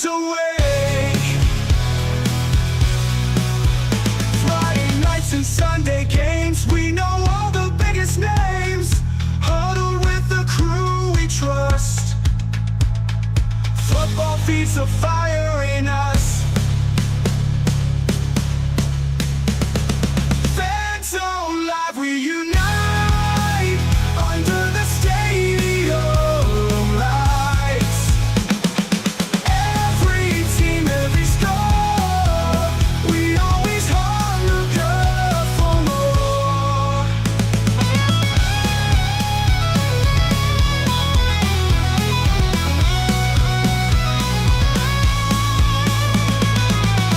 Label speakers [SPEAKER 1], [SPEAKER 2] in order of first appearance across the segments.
[SPEAKER 1] away. Friday nights and Sunday games, we know all the biggest names. Huddled with the crew we trust. Football feeds the fire in us. Fan Zone Live, we unite under the stadium lights. Every team, every score, we always hunger for more.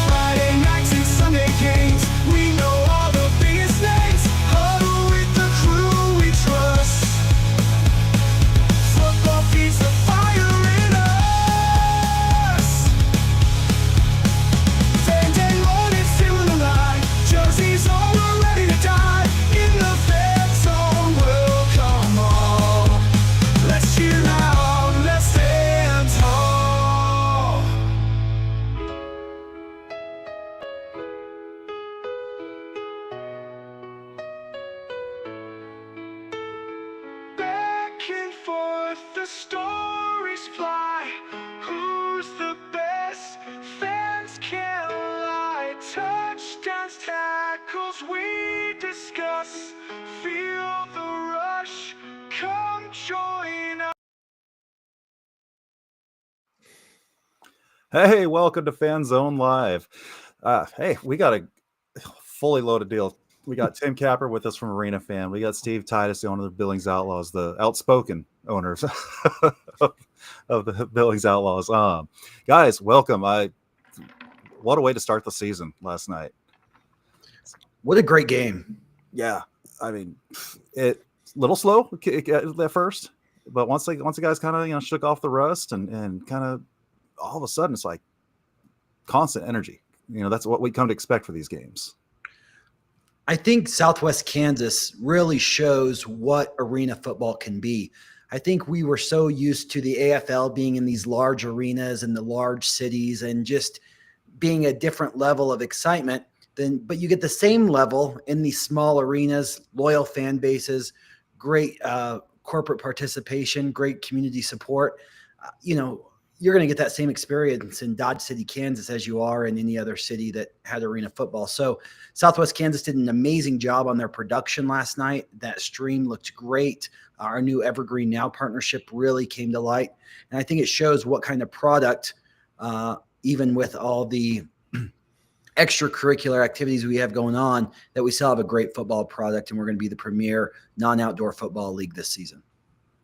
[SPEAKER 1] Friday nights and Sunday games, we know all the biggest names. Huddle with the crew we trust. Football feeds the fire in us. Fan Day morning, still alive. Jerseys on, we're ready to die. In the Fan Zone, we'll come on. Let's cheer loud, let's stand tall. Back and forth, the stories fly. Who's the best? Fans can't lie. Touchdowns, tackles, we discuss. Feel the rush. Come join us.
[SPEAKER 2] Hey, welcome to Fan Zone Live. Hey, we got a fully loaded deal. We got Tim Capper with us from Arena Fan. We got Steve Titus, the owner of the Billings Outlaws, the outspoken owners of the Billings Outlaws. Guys, welcome. What a way to start the season last night.
[SPEAKER 3] What a great game.
[SPEAKER 2] Yeah, I mean, it little slow at first, but once the guys kind of shook off the rust and kind of all of a sudden it's like constant energy. That's what we come to expect for these games.
[SPEAKER 3] I think Southwest Kansas really shows what arena football can be. I think we were so used to the AFL being in these large arenas and the large cities and just being a different level of excitement. But you get the same level in these small arenas, loyal fan bases, great corporate participation, great community support. You're going to get that same experience in Dodge City, Kansas, as you are in any other city that had arena football. So Southwest Kansas did an amazing job on their production last night. That stream looked great. Our new Evergreen Now partnership really came to light. And I think it shows what kind of product, even with all the extracurricular activities we have going on, that we still have a great football product, and we're going to be the premier non-outdoor football league this season.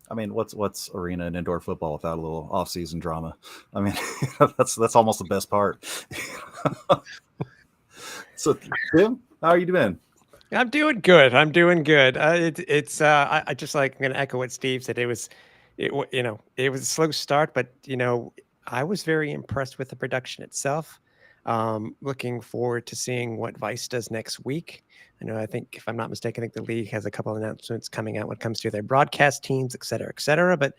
[SPEAKER 2] I mean, what's arena and indoor football without a little off-season drama? I mean, that's almost the best part. So, Tim, how are you doing?
[SPEAKER 4] I'm doing good. I'm just I'm going to echo what Steve said. It was a slow start, but I was very impressed with the production itself. Looking forward to seeing what Vice does next week. I think, if I'm not mistaken, I think the league has a couple of announcements coming out when it comes to their broadcast teams, et cetera, et cetera. But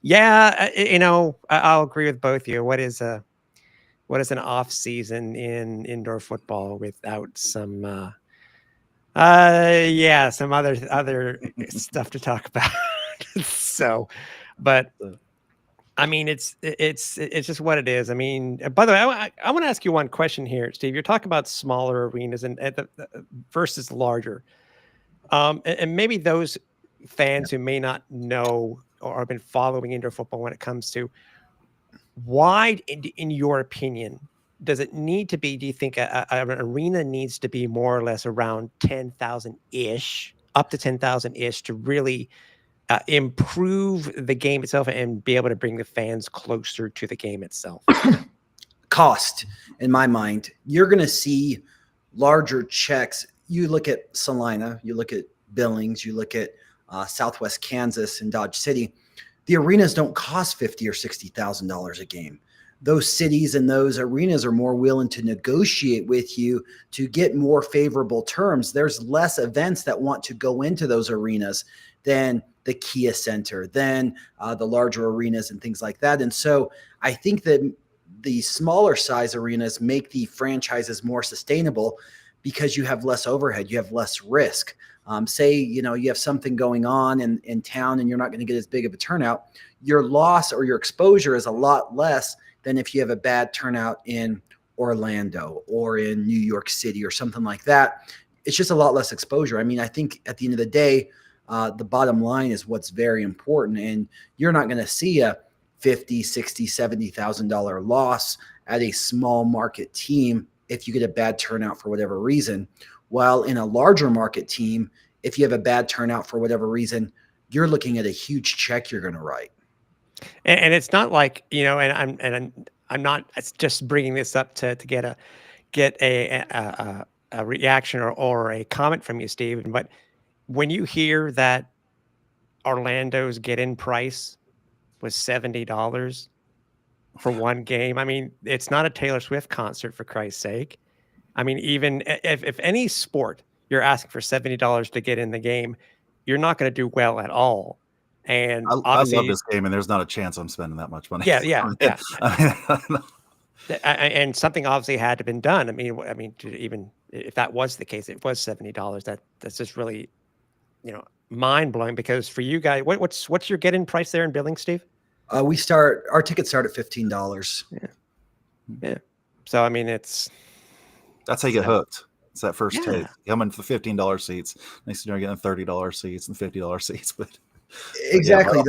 [SPEAKER 4] yeah, I'll agree with both of you. What is an off season in indoor football without some some other stuff to talk about. So, but I mean, it's just what it is. I mean, by the way, I want to ask you one question here, Steve. You're talking about smaller arenas and versus larger, and maybe those fans who may not know or have been following indoor football when it comes to why, in your opinion, does it need to be? Do you think an arena needs to be more or less around 10,000-ish, up to 10,000-ish, to really improve the game itself and be able to bring the fans closer to the game itself?
[SPEAKER 3] Cost, in my mind. You're going to see larger checks. You look at Salina, you look at Billings, you look at Southwest Kansas and Dodge City. The arenas don't cost $50,000 or $60,000 a game. Those cities and those arenas are more willing to negotiate with you to get more favorable terms. There's less events that want to go into those arenas than the Kia Center, than the larger arenas and things like that. And so I think that the smaller size arenas make the franchises more sustainable because you have less overhead, you have less risk. Say, you have something going on in town and you're not going to get as big of a turnout. Your loss or your exposure is a lot less than if you have a bad turnout in Orlando or in New York City or something like that. It's just a lot less exposure. I mean, I think at the end of the day, the bottom line is what's very important. And you're not going to see a $50,000, $60,000, $70,000 loss at a small market team if you get a bad turnout for whatever reason. While in a larger market team, if you have a bad turnout for whatever reason, you're looking at a huge check you're going to write.
[SPEAKER 4] And it's not like, and I'm not just bringing this up to get a reaction or a comment from you, Steven, but when you hear that Orlando's get-in price was $70 for one game, I mean, it's not a Taylor Swift concert, for Christ's sake. I mean, even if any sport you're asking for $70 to get in the game, you're not going to do well at all. And
[SPEAKER 2] I love this game, and there's not a chance I'm spending that much money.
[SPEAKER 4] Yeah. And something obviously had to been done. I mean, even if that was the case, it was $70. That's just really, mind blowing. Because for you guys, what's your get-in price there in Billings, Steve?
[SPEAKER 3] Our tickets start at $15.
[SPEAKER 4] Yeah. So I mean, that's
[SPEAKER 2] how you get hooked. It's that first
[SPEAKER 4] Yeah.
[SPEAKER 2] take. You come in for the $15 seats. Next thing you're getting $30 seats and $50 seats. But
[SPEAKER 3] exactly.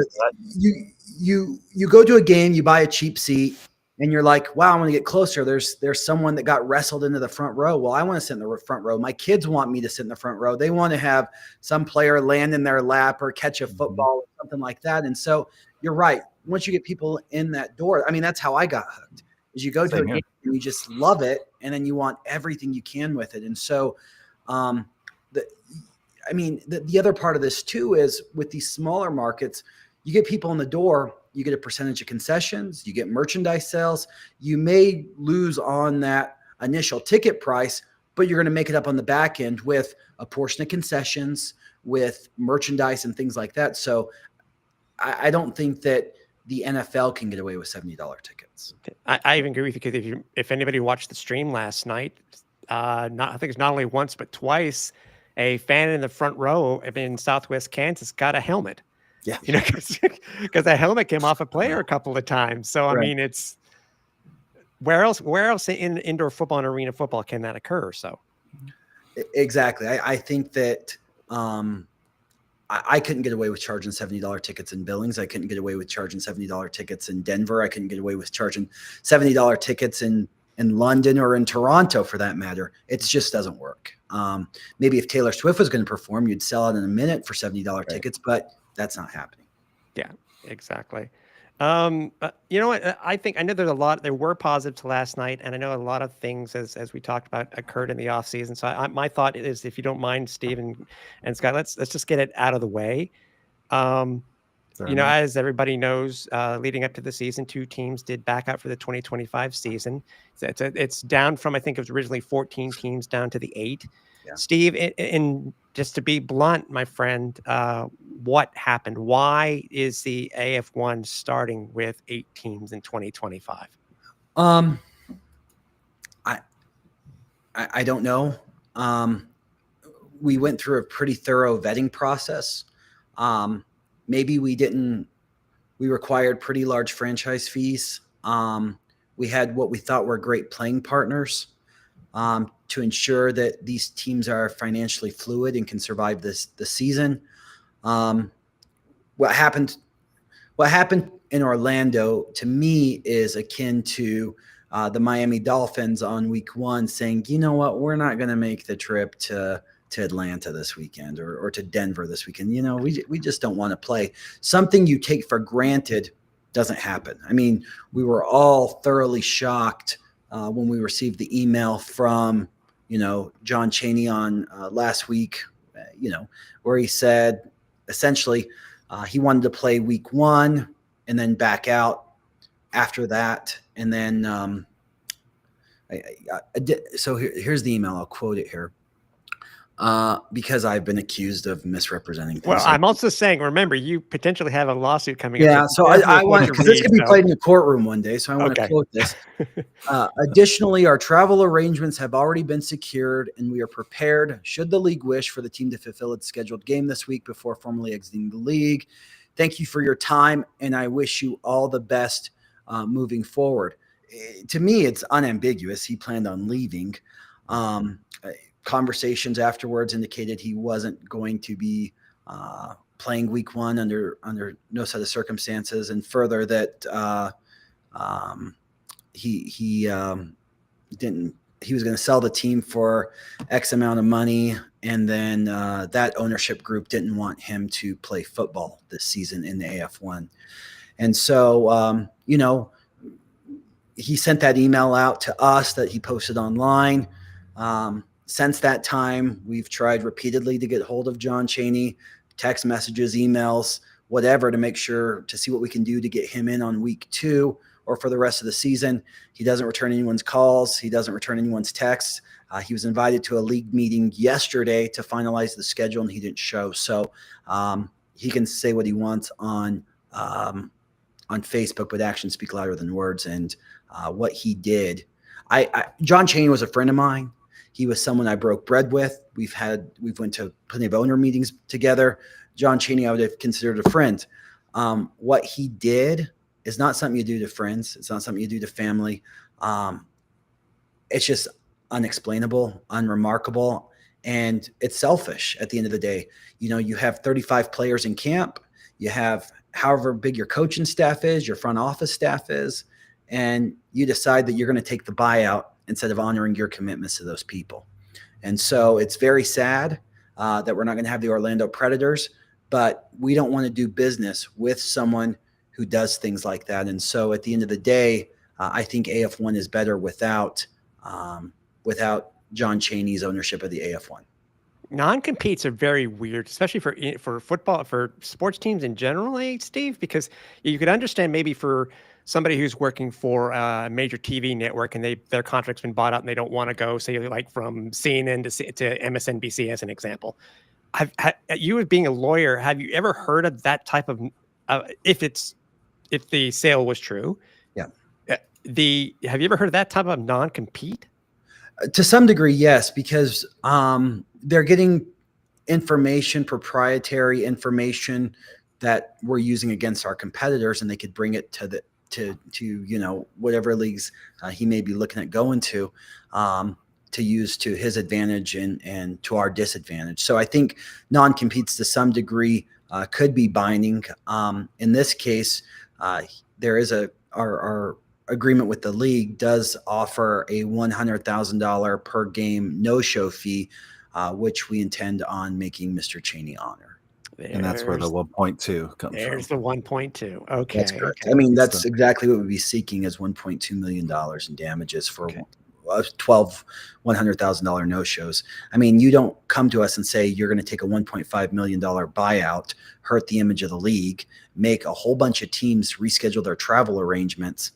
[SPEAKER 3] You go to a game, you buy a cheap seat, and you're like, wow, I want to get closer. There's someone that got wrestled into the front row. Well, I want to sit in the front row. My kids want me to sit in the front row. They want to have some player land in their lap or catch a football or something like that. And so you're right. Once you get people in that door, I mean, that's how I got hooked. Is you go to a game and you just love it, and then you want everything you can with it. And so, the other part of this too is with these smaller markets, you get people in the door, you get a percentage of concessions, you get merchandise sales. You may lose on that initial ticket price, but you're going to make it up on the back end with a portion of concessions, with merchandise and things like that. So I don't think that the NFL can get away with $70 tickets.
[SPEAKER 4] I even agree with you, because if anybody watched the stream last night, I think it's not only once but twice, a fan in the front row in Southwest Kansas got a helmet.
[SPEAKER 2] Yeah,
[SPEAKER 4] because a helmet came off a player a couple of times. So I mean, it's where else in indoor football and arena football can that occur? So
[SPEAKER 3] exactly, I think that I couldn't get away with charging $70 tickets in Billings. I couldn't get away with charging $70 tickets in Denver. I couldn't get away with charging $70 tickets in London or in Toronto, for that matter. It just doesn't work. Maybe if Taylor Swift was going to perform, you'd sell out in a minute for $70 tickets, but that's not happening.
[SPEAKER 4] Yeah, exactly. You know what? I know there were positives last night, and I know a lot of things, as we talked about, occurred in the off season. So my thought is, if you don't mind, Steve and Scott, let's just get it out of the way. As everybody knows, leading up to the season, 2 teams did back out for the 2025 season. It's down from, I think it was originally 14 teams down to the 8. Yeah. Steve, and just to be blunt, my friend, what happened? Why is the AF1 starting with 8 teams in 2025?
[SPEAKER 3] I don't know. We went through a pretty thorough vetting process. Maybe we required pretty large franchise fees. We had what we thought were great playing partners to ensure that these teams are financially fluid and can survive the season. What happened in Orlando, to me, is akin to the Miami Dolphins on week 1 saying, you know what, we're not going to make the trip to Atlanta this weekend or to Denver this weekend. We just don't want to play. Something you take for granted doesn't happen. I mean, we were all thoroughly shocked when we received the email from, John Chaney on last week, where he said essentially he wanted to play week 1 and then back out after that. And then so here's the email. I'll quote it here. Because I've been accused of misrepresenting things.
[SPEAKER 4] Well,
[SPEAKER 3] So-
[SPEAKER 4] I'm also saying, remember, you potentially have a lawsuit coming
[SPEAKER 3] yeah,
[SPEAKER 4] up.
[SPEAKER 3] so I want, because this could be played in a courtroom one day, so I want to
[SPEAKER 4] Okay.
[SPEAKER 3] quote this. Additionally, our travel arrangements have already been secured, and we are prepared, should the league wish, for the team to fulfill its scheduled game this week before formally exiting the league. Thank you for your time, and I wish you all the best moving forward. To me, it's unambiguous. He planned on leaving. Conversations afterwards indicated he wasn't going to be playing week one under no set of circumstances, and further that he was going to sell the team for X amount of money, and then that ownership group didn't want him to play football this season in the AF1. And so, he sent that email out to us that he posted online. Since that time, we've tried repeatedly to get hold of John Chaney, text messages, emails, whatever, to make sure to see what we can do to get him in on week 2 or for the rest of the season. He doesn't return anyone's calls. He doesn't return anyone's texts. He was invited to a league meeting yesterday to finalize the schedule, and he didn't show. So he can say what he wants on Facebook, but actions speak louder than words. And what he did, John Chaney was a friend of mine. He was someone I broke bread with. We've went to plenty of owner meetings together. John Chaney, I would have considered a friend. What he did is not something you do to friends. It's not something you do to family. It's just unexplainable, unremarkable, and it's selfish at the end of the day. You have 35 players in camp. You have however big your coaching staff is, your front office staff is, and you decide that you're going to take the buyout instead of honoring your commitments to those people. And so it's very sad that we're not going to have the Orlando Predators, but we don't want to do business with someone who does things like that. And so at the end of the day, I think AF1 is better without John Chaney's ownership of the AF1.
[SPEAKER 4] Non-competes are very weird, especially for football, for sports teams in general, Steve, because you could understand maybe for somebody who's working for a major TV network and their contract's been bought out and they don't want to go, say, like from CNN to MSNBC as an example. You, as being a lawyer, have you ever heard of that type of if the sale was true?
[SPEAKER 3] Yeah.
[SPEAKER 4] Have you ever heard of that type of non-compete?
[SPEAKER 3] To some degree, yes, because they're getting information, proprietary information that we're using against our competitors, and they could bring it to whatever leagues he may be looking at going to use to his advantage and to our disadvantage. So I think non-competes to some degree could be binding. In this case, there is our agreement with the league does offer a $100,000 per game no-show fee, which we intend on making Mr. Chaney honor.
[SPEAKER 2] And that's where the 1.2 comes from.
[SPEAKER 4] There's the 1.2. Okay.
[SPEAKER 3] That's correct.
[SPEAKER 4] Okay.
[SPEAKER 3] I mean, that's exactly what we'd be seeking is $1.2 million in damages for 12 $100,000 no-shows. I mean, you don't come to us and say you're going to take a $1.5 million buyout, hurt the image of the league, make a whole bunch of teams reschedule their travel arrangements,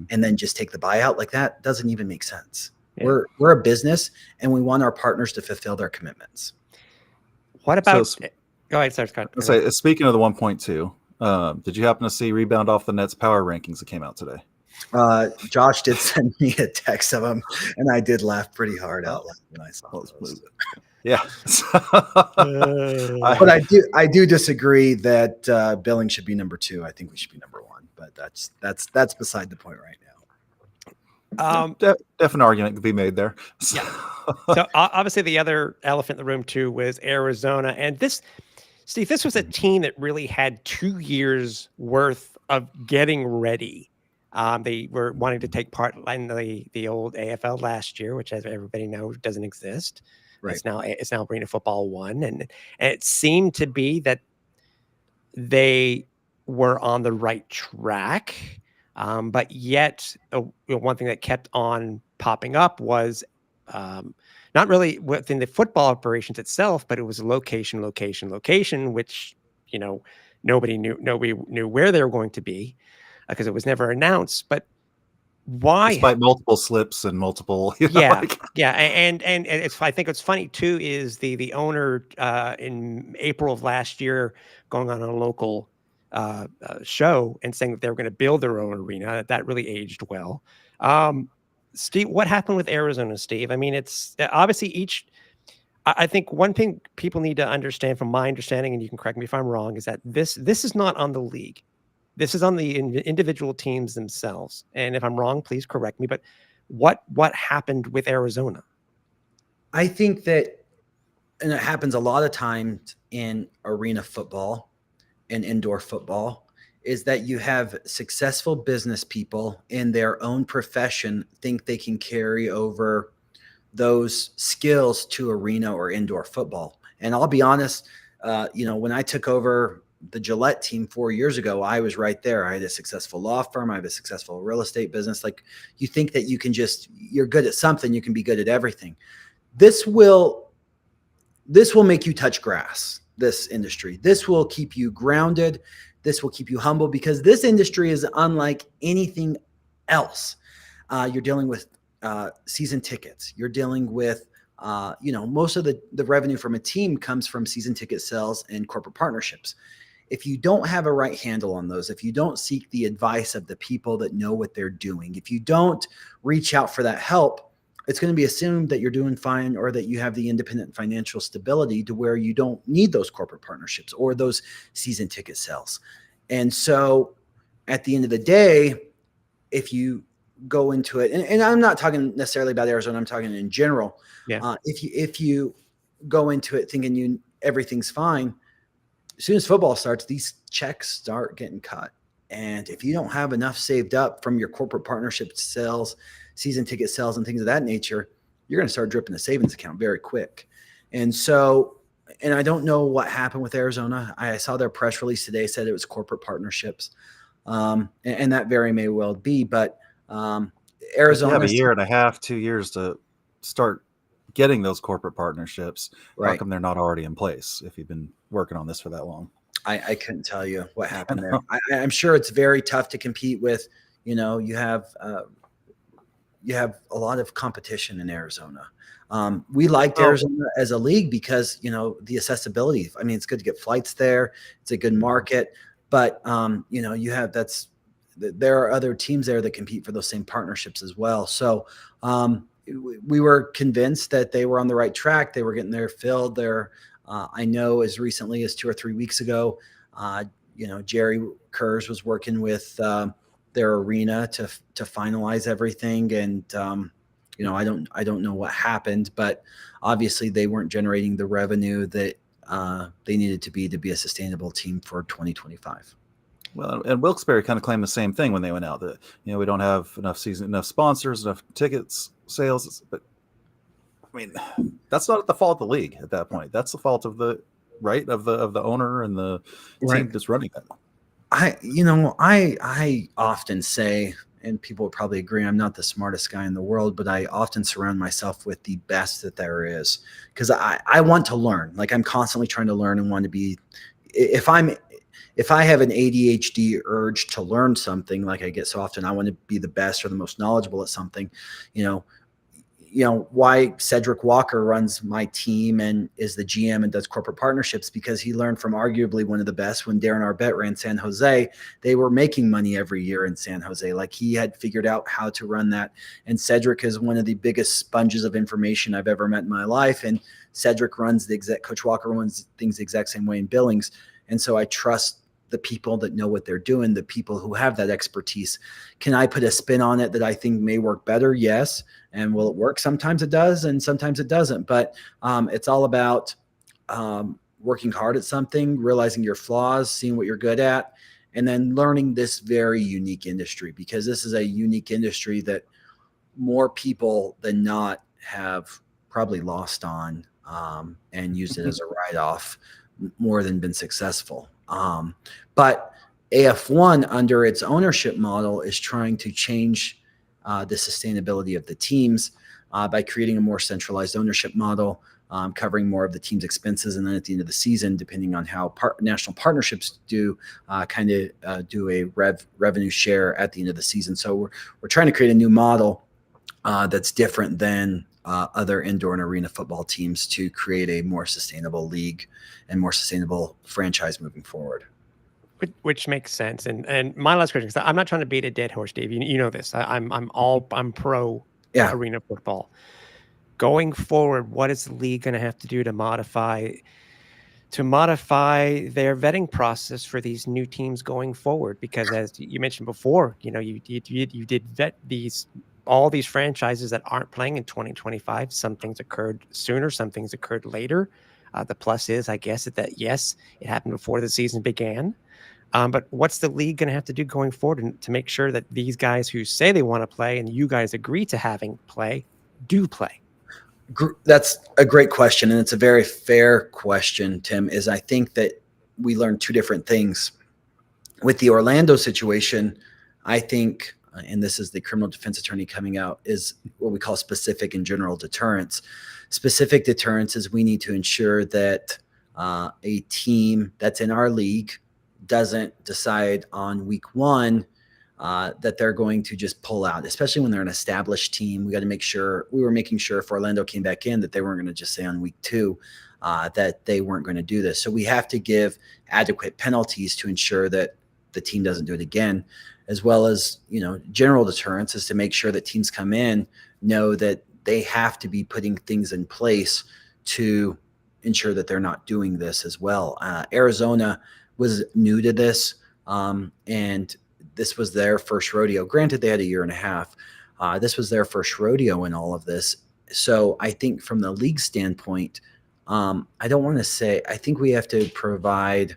[SPEAKER 3] and then just take the buyout. Like, that doesn't even make sense. Yeah. We're a business, and we want our partners to fulfill their commitments.
[SPEAKER 4] What about go ahead, sorry, Scott.
[SPEAKER 2] Speaking of the 1.2, did you happen to see Rebound Off the Net's power rankings that came out today?
[SPEAKER 3] Josh did send me a text of them, and I did laugh pretty hard out loud when I saw those.
[SPEAKER 2] Yeah.
[SPEAKER 3] But I do disagree that Billings should be number 2. I think we should be number 1, but that's beside the point right now.
[SPEAKER 2] Definite argument could be made there.
[SPEAKER 4] Yeah. So obviously the other elephant in the room too was Arizona, and Steve, this was a team that really had 2 years worth of getting ready. They were wanting to take part in the old AFL last year, which, as everybody knows, doesn't exist. Right. It's now Arena Football 1, and it seemed to be that they were on the right track. But yet, one thing that kept on popping up was not really within the football operations itself, but it was location, which nobody knew where they were going to be because it was never announced. But Why?
[SPEAKER 2] Despite multiple slips and multiple,
[SPEAKER 4] Yeah, yeah, and it's, I think what's funny too is the owner in April of last year going on a local show and saying that they were going to build their own arena. That really aged well. Steve, what happened with Arizona, Steve? I mean, it's obviously each. I think one thing people need to understand, from my understanding, and you can correct me if I'm wrong, is that this is not on the league. This is on the individual teams themselves. And if I'm wrong, please correct me. But what happened with Arizona?
[SPEAKER 3] I think that, and it happens a lot of times in arena football and indoor football, is that you have successful business people in their own profession think they can carry over those skills to arena or indoor football. And I'll be honest, when I took over the Gillette team 4 years ago, I was right there. I had a successful law firm. I have a successful real estate business. Like, you think that you can you're good at something, you can be good at everything. This will make you touch grass, this industry. This will keep you grounded. This will keep you humble, because this industry is unlike anything else. You're dealing with season tickets. You're dealing with, most of the revenue from a team comes from season ticket sales and corporate partnerships. If you don't have a right handle on those, if you don't seek the advice of the people that know what they're doing, if you don't reach out for that help, it's going to be assumed that you're doing fine, or that you have the independent financial stability to where you don't need those corporate partnerships or those season ticket sales. And so at the end of the day, if you go into it, and I'm not talking necessarily about Arizona, I'm talking in general.
[SPEAKER 4] Yeah.
[SPEAKER 3] If you go into it thinking everything's fine, as soon as football starts, these checks start getting cut. And if you don't have enough saved up from your corporate partnership sales, season ticket sales, and things of that nature, you're going to start dripping the savings account very quick. And so, and I don't know what happened with Arizona. I saw their press release today, said it was corporate partnerships. And that very may well be, but Arizona,
[SPEAKER 2] you have a year and a half, 2 years to start getting those corporate partnerships.
[SPEAKER 3] Right.
[SPEAKER 2] How come they're not already in place if you've been working on this for that long?
[SPEAKER 3] I couldn't tell you what happened there. I'm sure it's very tough to compete with. You have a lot of competition in Arizona. We liked Arizona as a league because, the accessibility. I mean, it's good to get flights there. It's a good market, but there are other teams there that compete for those same partnerships as well. So we were convinced that they were on the right track. They were getting their filled there. I know as recently as 2 or 3 weeks ago, Jerry Kurz was working with their arena to finalize everything. And, I don't know what happened, but obviously they weren't generating the revenue that they needed to be a sustainable team for 2025.
[SPEAKER 2] Well, and Wilkes-Barre kind of claimed the same thing when they went out, that we don't have enough sponsors, enough tickets sales. But I mean, that's not the fault of the league at that point. That's the fault of the owner and the team that's running it.
[SPEAKER 3] I often say, and people would probably agree, I'm not the smartest guy in the world, but I often surround myself with the best that there is, because I want to learn. Like, I'm constantly trying to learn and want to be. If I have an ADHD urge to learn something, like I get so often, I want to be the best or the most knowledgeable at something. Why Cedric Walker runs my team and is the GM and does corporate partnerships, because he learned from arguably one of the best. When Darren Arbette ran San Jose, they were making money every year in San Jose. Like, he had figured out how to run that. And Cedric is one of the biggest sponges of information I've ever met in my life. And Cedric Coach Walker runs things the exact same way in Billings. And so I trust the people that know what they're doing, the people who have that expertise. Can I put a spin on it that I think may work better? Yes. And will it work? Sometimes it does, and sometimes it doesn't. But it's all about working hard at something, realizing your flaws, seeing what you're good at, and then learning this very unique industry, because this is a unique industry that more people than not have probably lost on and used it as a write-off more than been successful. But AF1, under its ownership model, is trying to change the sustainability of the teams by creating a more centralized ownership model, covering more of the team's expenses. And then at the end of the season, depending on how national partnerships do, do a revenue share at the end of the season. So we're trying to create a new model that's different than other indoor and arena football teams to create a more sustainable league and more sustainable franchise moving forward.
[SPEAKER 4] Which makes sense. And my last question, because I'm not trying to beat a dead horse, Dave. You know this. I'm pro arena football. Going forward, what is the league going to have to do to modify their vetting process for these new teams going forward? Because as you mentioned before, you did vet all these franchises that aren't playing in 2025. Some things occurred sooner, some things occurred later. The plus is, I guess, that yes, it happened before the season began. But what's the league going to have to do going forward to make sure that these guys who say they want to play and you guys agree to having play do play?
[SPEAKER 3] That's a great question, and it's a very fair question, Tim. Is I think that we learned two different things. With the Orlando situation, I think, and this is the criminal defense attorney coming out, is what we call specific and general deterrence. Specific deterrence is we need to ensure that a team that's in our league doesn't decide on week one that they're going to just pull out, especially when they're an established team. We got to make sure we were making sure if Orlando came back in that they weren't going to just say on week two that they weren't going to do this. So we have to give adequate penalties to ensure that the team doesn't do it again, as well as, general deterrence is to make sure that teams come in, know that they have to be putting things in place to ensure that they're not doing this as well. Arizona was new to this, and this was their first rodeo. Granted, they had a year and a half. This was their first rodeo in all of this. So I think from the league standpoint, I don't want to say, I think we have to provide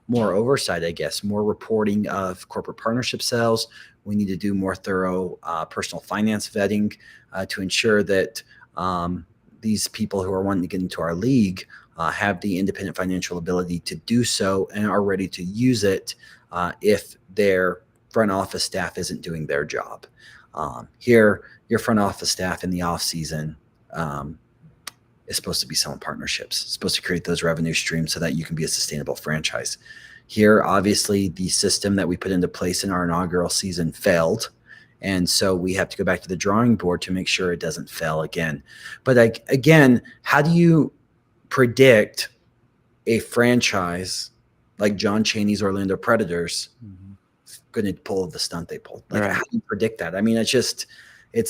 [SPEAKER 3] more oversight, I guess, more reporting of corporate partnership sales. We need to do more thorough personal finance vetting to ensure that these people who are wanting to get into our league have the independent financial ability to do so and are ready to use it if their front office staff isn't doing their job. Here, your front office staff in the off season is supposed to be selling partnerships, supposed to create those revenue streams so that you can be a sustainable franchise. Here, obviously, the system that we put into place in our inaugural season failed. And so we have to go back to the drawing board to make sure it doesn't fail again. But again, how do you predict a franchise like John Chaney's Orlando Predators going to pull the stunt they pulled? Like, how do you predict that? I mean, it's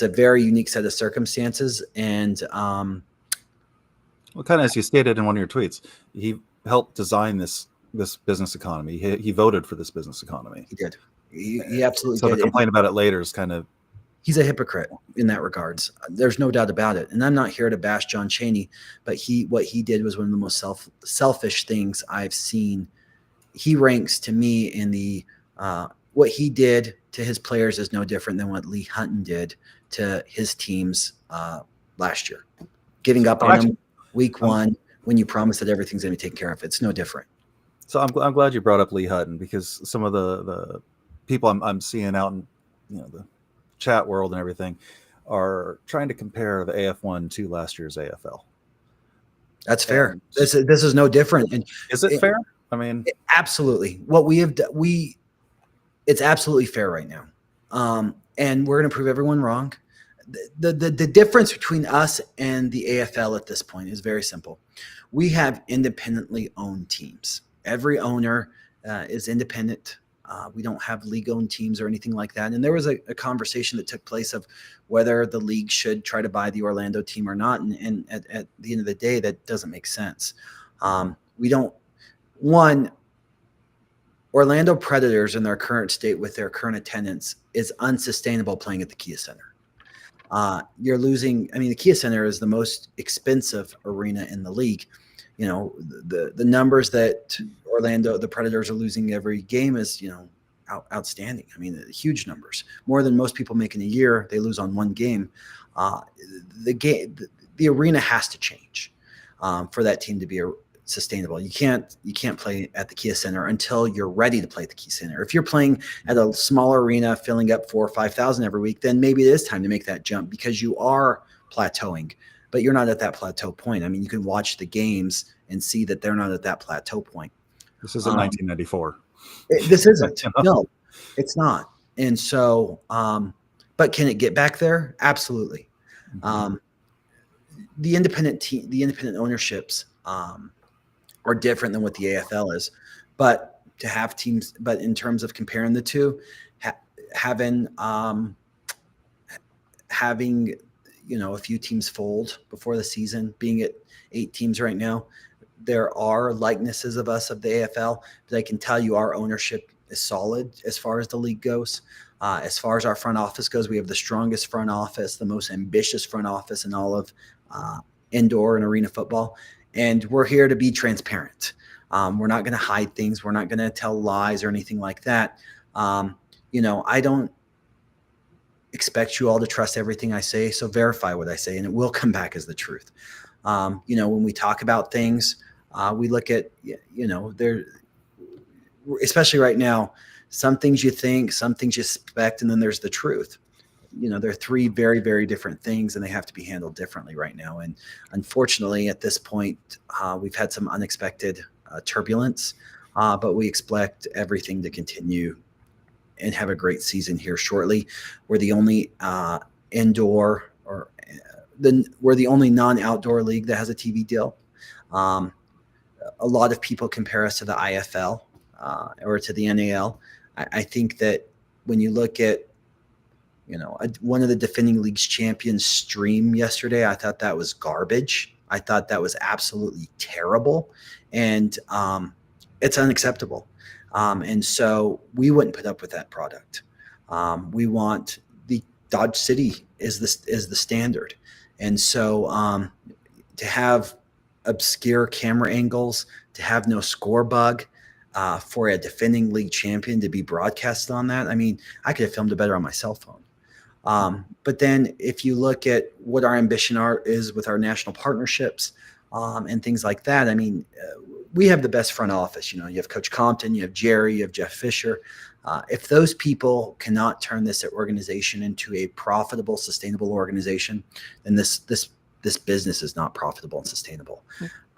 [SPEAKER 3] a very unique set of circumstances. And
[SPEAKER 2] well, kind of as you stated in one of your tweets, he helped design this business economy. He voted for this business economy.
[SPEAKER 3] He did. He absolutely
[SPEAKER 2] so
[SPEAKER 3] did.
[SPEAKER 2] To complain about it later is kind of...
[SPEAKER 3] He's a hypocrite in that regards. There's no doubt about it. And I'm not here to bash John Chaney, but what he did was one of the most selfish things I've seen. He ranks to me in the what he did to his players is no different than what Lee Hutton did to his teams last year. Giving up on him week one when you promise that everything's going to be taken care of. It's no different.
[SPEAKER 2] So I'm glad you brought up Lee Hutton, because some of the people I'm seeing out in the chat world and everything are trying to compare the AF1 to last year's AFL.
[SPEAKER 3] That's fair. This is no different. And
[SPEAKER 2] is it fair? I mean,
[SPEAKER 3] absolutely. What we have it's absolutely fair right now. And we're going to prove everyone wrong. The difference between us and the AFL at this point is very simple. We have independently owned teams. Every owner is independent. We don't have league-owned teams or anything like that. And there was a conversation that took place of whether the league should try to buy the Orlando team or not. And at the end of the day, that doesn't make sense. Orlando Predators in their current state with their current attendance is unsustainable playing at the Kia Center. You're losing. I mean, the Kia Center is the most expensive arena in the league. The numbers that the Predators are losing every game is, outstanding. I mean, huge numbers, more than most people make in a year. They lose on one game. The arena has to change for that team to be sustainable. You can't play at the Kia Center until you're ready to play at the Kia Center. If you're playing at a smaller arena, filling up 4,000 or 5,000 every week, then maybe it is time to make that jump because you are plateauing. but you're not at that plateau point. I mean, you can watch the games and see that they're not at that plateau point.
[SPEAKER 2] This isn't 1994.
[SPEAKER 3] This isn't. No, it's not. And so, but can it get back there? Absolutely. The independent ownerships are different than what the AFL is, but to have teams, but in terms of comparing the two, having a few teams fold before the season, being at 8 teams right now, there are likenesses of us of the AFL, but I can tell you our ownership is solid as far as the league goes. As far as our front office goes, we have the strongest front office, the most ambitious front office in all of indoor and arena football. And we're here to be transparent. We're not going to hide things. We're not going to tell lies or anything like that. I don't expect you all to trust everything I say, so verify what I say, and it will come back as the truth. When we talk about things, we look at, there, especially right now, some things you think, some things you suspect, and then there's the truth. There are 3 very, very different things, and they have to be handled differently right now. And unfortunately, at this point, we've had some unexpected turbulence, but we expect everything to continue and have a great season here shortly. We're the only we're the only non-outdoor league that has a TV deal. A lot of people compare us to the IFL or to the NAL. I think that when you look at, one of the defending league's champions stream yesterday, I thought that was garbage. I thought that was absolutely terrible. And it's unacceptable. And so we wouldn't put up with that product. We want the Dodge City is the standard. And so to have obscure camera angles, to have no score bug, for a defending league champion to be broadcasted on that, I mean, I could have filmed it better on my cell phone. But then if you look at what our ambition is with our national partnerships and things like that, I mean, we have the best front office. You have Coach Compton, you have Jerry, you have Jeff Fisher. If those people cannot turn this organization into a profitable, sustainable organization, then this business is not profitable and sustainable.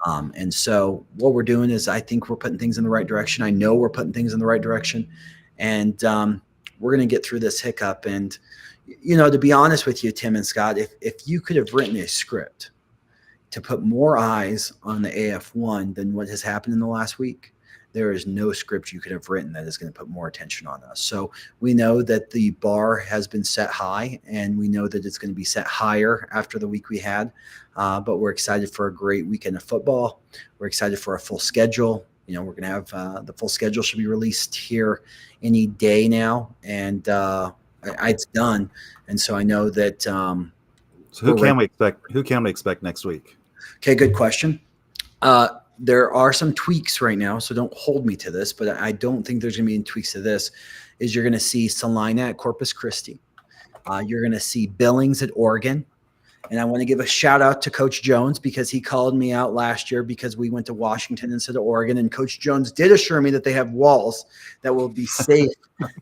[SPEAKER 3] And so what we're doing is I think we're putting things in the right direction. I know we're putting things in the right direction. And we're going to get through this hiccup. And, to be honest with you, Tim and Scott, if you could have written a script to put more eyes on the AF1 than what has happened in the last week, there is no script you could have written that is going to put more attention on us. So we know that the bar has been set high, and we know that it's going to be set higher after the week we had. But we're excited for a great weekend of football. We're excited for a full schedule. We're going to have the full schedule should be released here any day now, and it's done. And so I know that. So
[SPEAKER 2] who can we expect? Who can we expect next week?
[SPEAKER 3] Okay, good question. There are some tweaks right now, so don't hold me to this, but I don't think there's going to be any tweaks to this. You're going to see Salina at Corpus Christi. You're going to see Billings at Oregon. And I want to give a shout out to Coach Jones because he called me out last year because we went to Washington instead of Oregon. And Coach Jones did assure me that they have walls that will be safe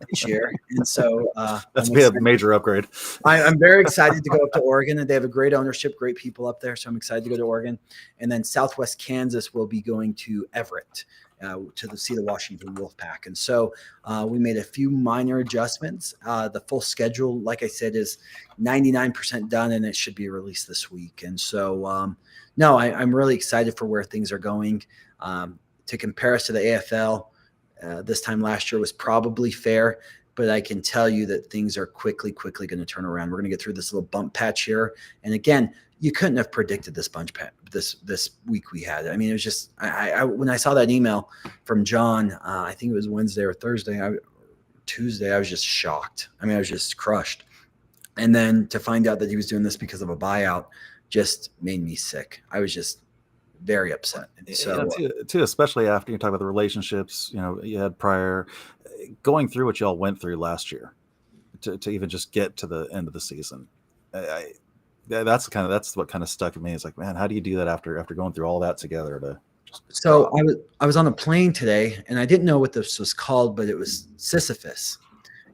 [SPEAKER 3] this year. And so
[SPEAKER 2] that's be a major upgrade.
[SPEAKER 3] I'm very excited to go up to Oregon, and they have a great ownership, great people up there. So I'm excited to go to Oregon. And then Southwest Kansas will be going to Everett to see the Washington Wolfpack. And so we made a few minor adjustments. The full schedule, like I said, is 99% done, and it should be released this week. And so, I'm really excited for where things are going. To compare us to the AFL this time last year was probably fair, but I can tell you that things are quickly going to turn around. We're going to get through this little bump patch here. And again, you couldn't have predicted this this week we had. I mean, it was just I when I saw that email from John, I think it was Wednesday or Tuesday, I was just shocked. I mean, I was just crushed. And then to find out that he was doing this because of a buyout just made me sick. I was just very upset. And so
[SPEAKER 2] too, especially after you talk about the relationships, you had prior going through what y'all went through last year to even just get to the end of the season. That's what kind of stuck with me. It's like, man, how do you do that after going through all that together?
[SPEAKER 3] So I was on a plane today, and I didn't know what this was called, but it was Sisyphus,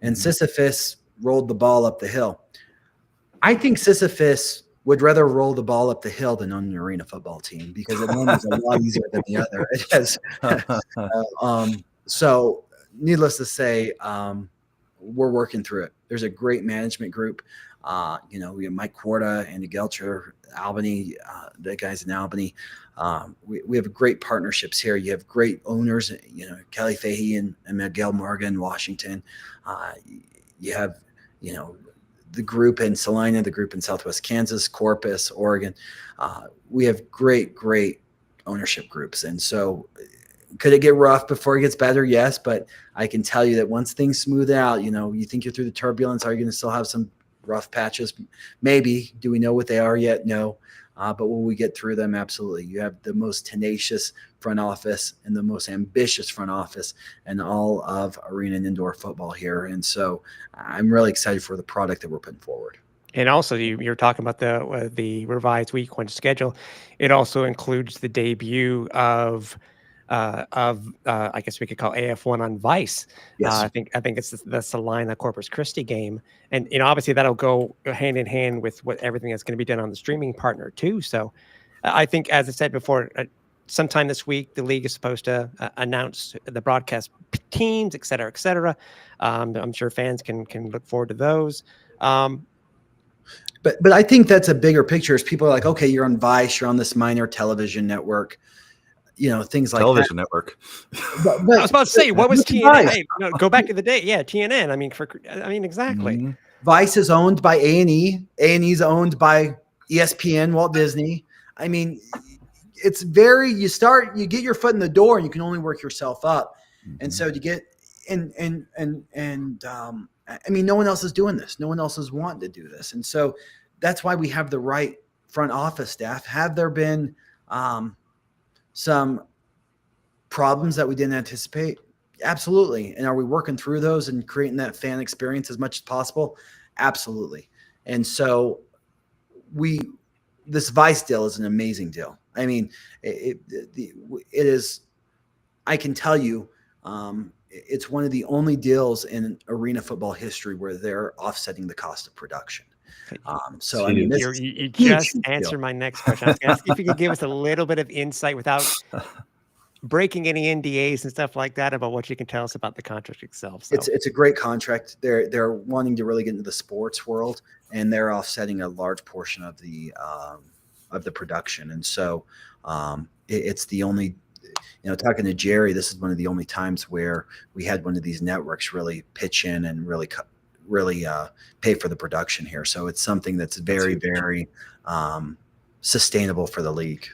[SPEAKER 3] and Sisyphus rolled the ball up the hill. I think Sisyphus would rather roll the ball up the hill than own an arena football team, because one is a lot easier than the other. It has, so needless to say, we're working through it. There's a great management group. We have Mike Quarta, Andy Gelcher, Albany, the guys in Albany. We have great partnerships here. You have great owners, Kelly Fahey and Miguel Morgan, Washington. You have, the group in Salina, the group in Southwest Kansas, Corpus, Oregon. We have great ownership groups. And so could it get rough before it gets better? Yes. But I can tell you that once things smooth out, you think you're through the turbulence. Are you going to still have some rough patches? Maybe. Do we know what they are yet? No. But when we get through them, absolutely. You have the most tenacious front office and the most ambitious front office in all of arena and indoor football here. And so I'm really excited for the product that we're putting forward.
[SPEAKER 4] And also, you're talking about the revised Week 1 schedule. It also includes the debut of I guess we could call AF1 on Vice.
[SPEAKER 3] Yes.
[SPEAKER 4] I think it's the Salina Corpus Christi game, and obviously that'll go hand in hand with everything that's going to be done on the streaming partner too. So I think, as I said before, sometime this week the league is supposed to announce the broadcast teams, et cetera, et cetera. I'm sure fans can look forward to those.
[SPEAKER 3] But I think that's a bigger picture. Is people are like, okay, you're on Vice, you're on this minor television network. Things like
[SPEAKER 2] television
[SPEAKER 3] that.
[SPEAKER 2] Network.
[SPEAKER 3] But
[SPEAKER 4] I was about to say, what was TNN? Hey, no, go back to the day. Yeah, TNN. I mean, exactly.
[SPEAKER 2] Mm-hmm.
[SPEAKER 3] Vice is owned by A&E. A&E is owned by ESPN, Walt Disney. I mean, it's you get your foot in the door and you can only work yourself up. Mm-hmm. And so to get no one else is doing this. No one else is wanting to do this. And so that's why we have the right front office staff. Have there been some problems that we didn't anticipate? Absolutely. And are we working through those and creating that fan experience as much as possible? Absolutely. And so this Vice deal is an amazing deal. I mean, it is, I can tell you, it's one of the only deals in arena football history where they're offsetting the cost of production. So I mean,
[SPEAKER 4] you just answered my next question. I was going to ask if you could give us a little bit of insight without breaking any NDAs and stuff like that about what you can tell us about the contract itself. So.
[SPEAKER 3] It's a great contract. They're wanting to really get into the sports world, and they're offsetting a large portion of the production. And so it's the only, talking to Jerry, this is one of the only times where we had one of these networks really pitch in and really pay for the production here. So it's something that's very sustainable for the league.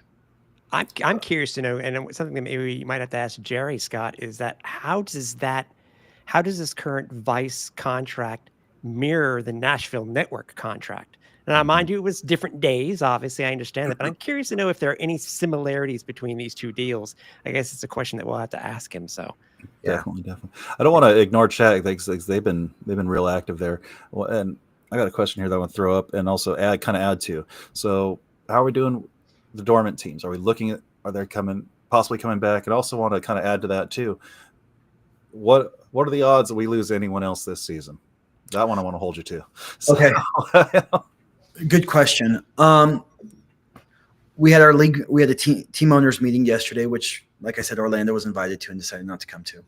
[SPEAKER 4] I'm curious to know, and something that maybe you might have to ask Jerry, Scott, is that how does this current Vice contract mirror the Nashville Network contract? Now, mind you, it was different days. Obviously, I understand that, but I'm curious to know if there are any similarities between these two deals. I guess it's a question that we'll have to ask him. So,
[SPEAKER 3] yeah.
[SPEAKER 2] Definitely. I don't want to ignore chat. They've been real active there. Well, and I got a question here that I want to throw up and also add to. So, how are we doing the dormant teams? Are we looking at? Are they possibly coming back? And also want to kind of add to that too. What are the odds that we lose anyone else this season? That one I want to hold you to. So,
[SPEAKER 3] okay. Good question. We had a team owners meeting yesterday, which, like I said, Orlando was invited to and decided not to come to.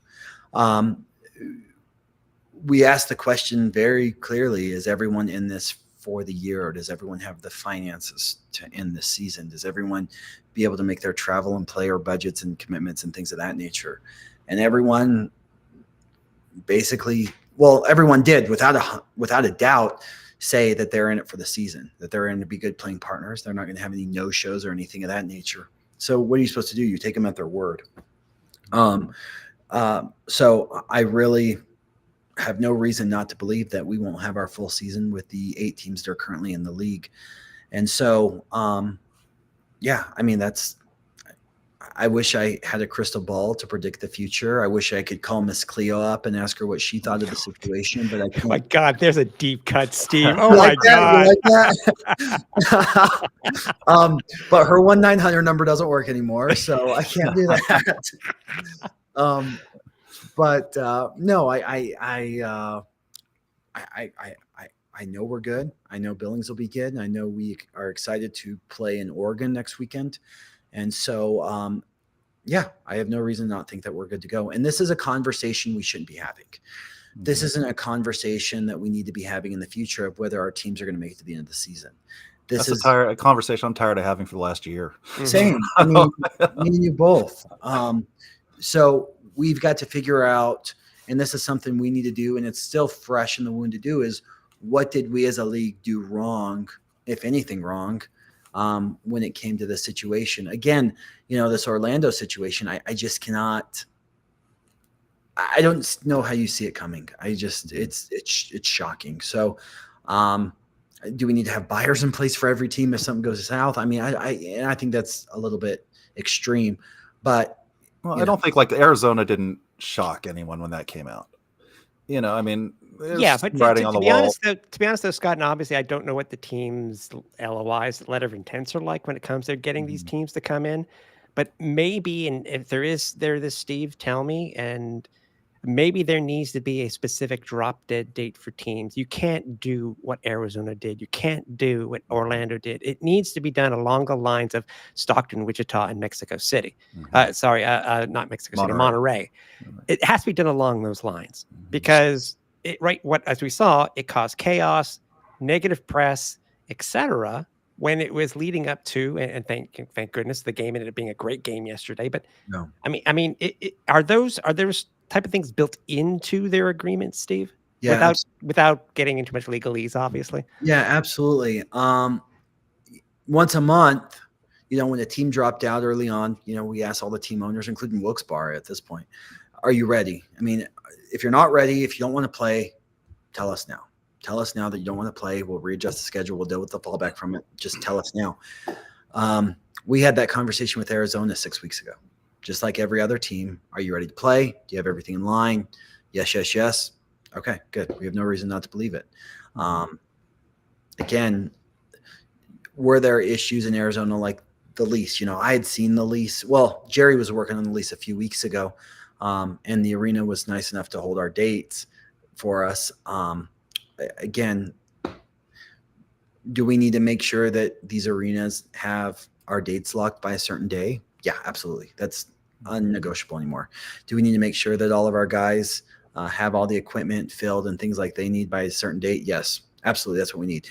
[SPEAKER 3] We asked the question very clearly: is everyone in this for the year, or does everyone have the finances to end this season? Does everyone be able to make their travel and player budgets and commitments and things of that nature? And everyone basically, everyone did without a doubt say that they're in it for the season, that they're in to be good playing partners. They're not going to have any no-shows or anything of that nature. So what are you supposed to do? You take them at their word. So I really have no reason not to believe that we won't have our full season with the 8 teams that are currently in the league. And so, I wish I had a crystal ball to predict the future. I wish I could call Miss Cleo up and ask her what she thought of the situation, but I can't.
[SPEAKER 4] Oh my God, there's a deep cut, Steve. Oh my God.
[SPEAKER 3] But her 1-900 number doesn't work anymore, so I can't do that. No, I know we're good. I know Billings will be good. And I know we are excited to play in Oregon next weekend. And so, yeah, I have no reason to not think that we're good to go. And this is a conversation we shouldn't be having. This isn't a conversation that we need to be having in the future of whether our teams are going to make it to the end of the season. This
[SPEAKER 2] That's
[SPEAKER 3] is
[SPEAKER 2] a conversation I'm tired of having for the last year.
[SPEAKER 3] same. I mean, me and you both. So we've got to figure out, and this is something we need to do, and it's still fresh in the wound to do, is what did we as a league do wrong, if anything wrong, when it came to this situation? Again, this Orlando situation, I just cannot. I don't know how you see it coming. It's shocking. So, do we need to have buyers in place for every team if something goes south? I mean, I think that's a little bit extreme, but
[SPEAKER 2] I don't think Arizona didn't shock anyone when that came out. I mean,
[SPEAKER 4] yeah, but
[SPEAKER 2] writing on the wall.
[SPEAKER 4] To be honest, though, Scott, and obviously I don't know what the team's LOIs, letter of intents, are like when it comes to getting these teams to come in. But maybe, and if there is this, Steve, tell me, and maybe there needs to be a specific drop dead date for teams. You can't do what Arizona did. You can't do what Orlando did. It needs to be done along the lines of Stockton, Wichita, and Mexico City. Not Mexico City, Monterey. It has to be done along those lines because as we saw, it caused chaos, negative press, etc. when it was leading up to, and thank goodness the game ended up being a great game yesterday. But
[SPEAKER 3] no,
[SPEAKER 4] I mean, are those type of things built into their agreement, Steve?
[SPEAKER 3] Yeah,
[SPEAKER 4] without getting into much legalese, obviously.
[SPEAKER 3] Yeah, absolutely. Once a month, when a team dropped out early on, we asked all the team owners, including Wilkes-Barre at this point, are you ready? I mean, if you're not ready, if you don't want to play, tell us now. Tell us now that you don't want to play. We'll readjust the schedule. We'll deal with the fallback from it. Just tell us now. We had that conversation with Arizona 6 weeks ago. Just like every other team, are you ready to play? Do you have everything in line? Yes, yes, yes. Okay, good. We have no reason not to believe it. Again, were there issues in Arizona like the lease? I had seen the lease. Well, Jerry was working on the lease a few weeks ago, and the arena was nice enough to hold our dates for us. Again, do we need to make sure that these arenas have our dates locked by a certain day? Yeah, absolutely. That's unnegotiable anymore. Do we need to make sure that all of our guys have all the equipment filled and things like they need by a certain date? Yes, absolutely. That's what we need.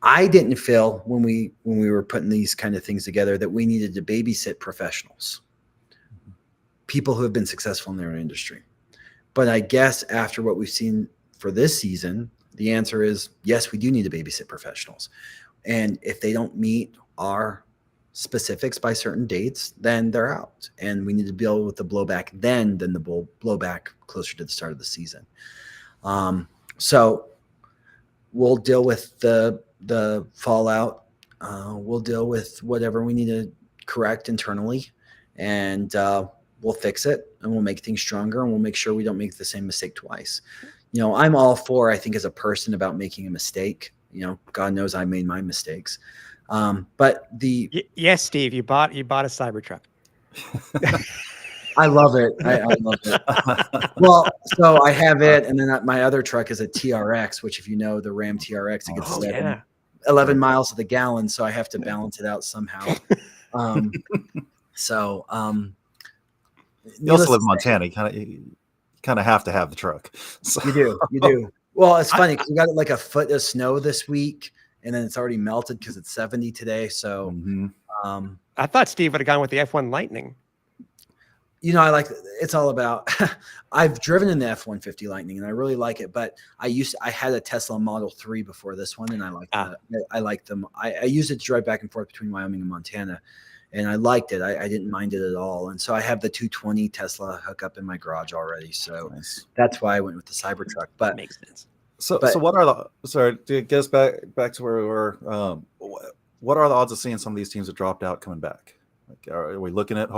[SPEAKER 3] I didn't feel when we were putting these kind of things together that we needed to babysit professionals, people who have been successful in their industry. But I guess after what we've seen for this season, the answer is yes, we do need to babysit professionals. And if they don't meet our specifics by certain dates, then they're out, and we need to deal with the blowback than the blowback closer to the start of the season. So we'll deal with the fallout. We'll deal with whatever we need to correct internally, and we'll fix it, and we'll make things stronger, and we'll make sure we don't make the same mistake twice. I'm all for, I think, as a person, about making a mistake. God knows I made my mistakes. But
[SPEAKER 4] yes, Steve, you bought a Cybertruck.
[SPEAKER 3] I love it. I love it. Well, so I have it, and then my other truck is a TRX, which, if you know the Ram TRX, it gets 11 miles to the gallon, so I have to balance it out somehow.
[SPEAKER 2] You also live in Montana. You kind of have to have the truck. So.
[SPEAKER 3] You do. Well, it's funny because we got like a foot of snow this week, and then it's already melted because it's 70 today. So
[SPEAKER 4] I thought Steve would have gone with the F1 Lightning.
[SPEAKER 3] I like it's all about. I've driven in the F-150 Lightning, and I really like it. But I had a Tesla Model 3 before this one, and I like them. I used it to drive back and forth between Wyoming and Montana, and I liked it. I didn't mind it at all. And so I have the 220 Tesla hookup in my garage already. So that's why I went with the Cybertruck. But
[SPEAKER 4] makes sense.
[SPEAKER 2] So what are the? Sorry, to get us back to where we were. What are the odds of seeing some of these teams that dropped out coming back? Like, are we looking at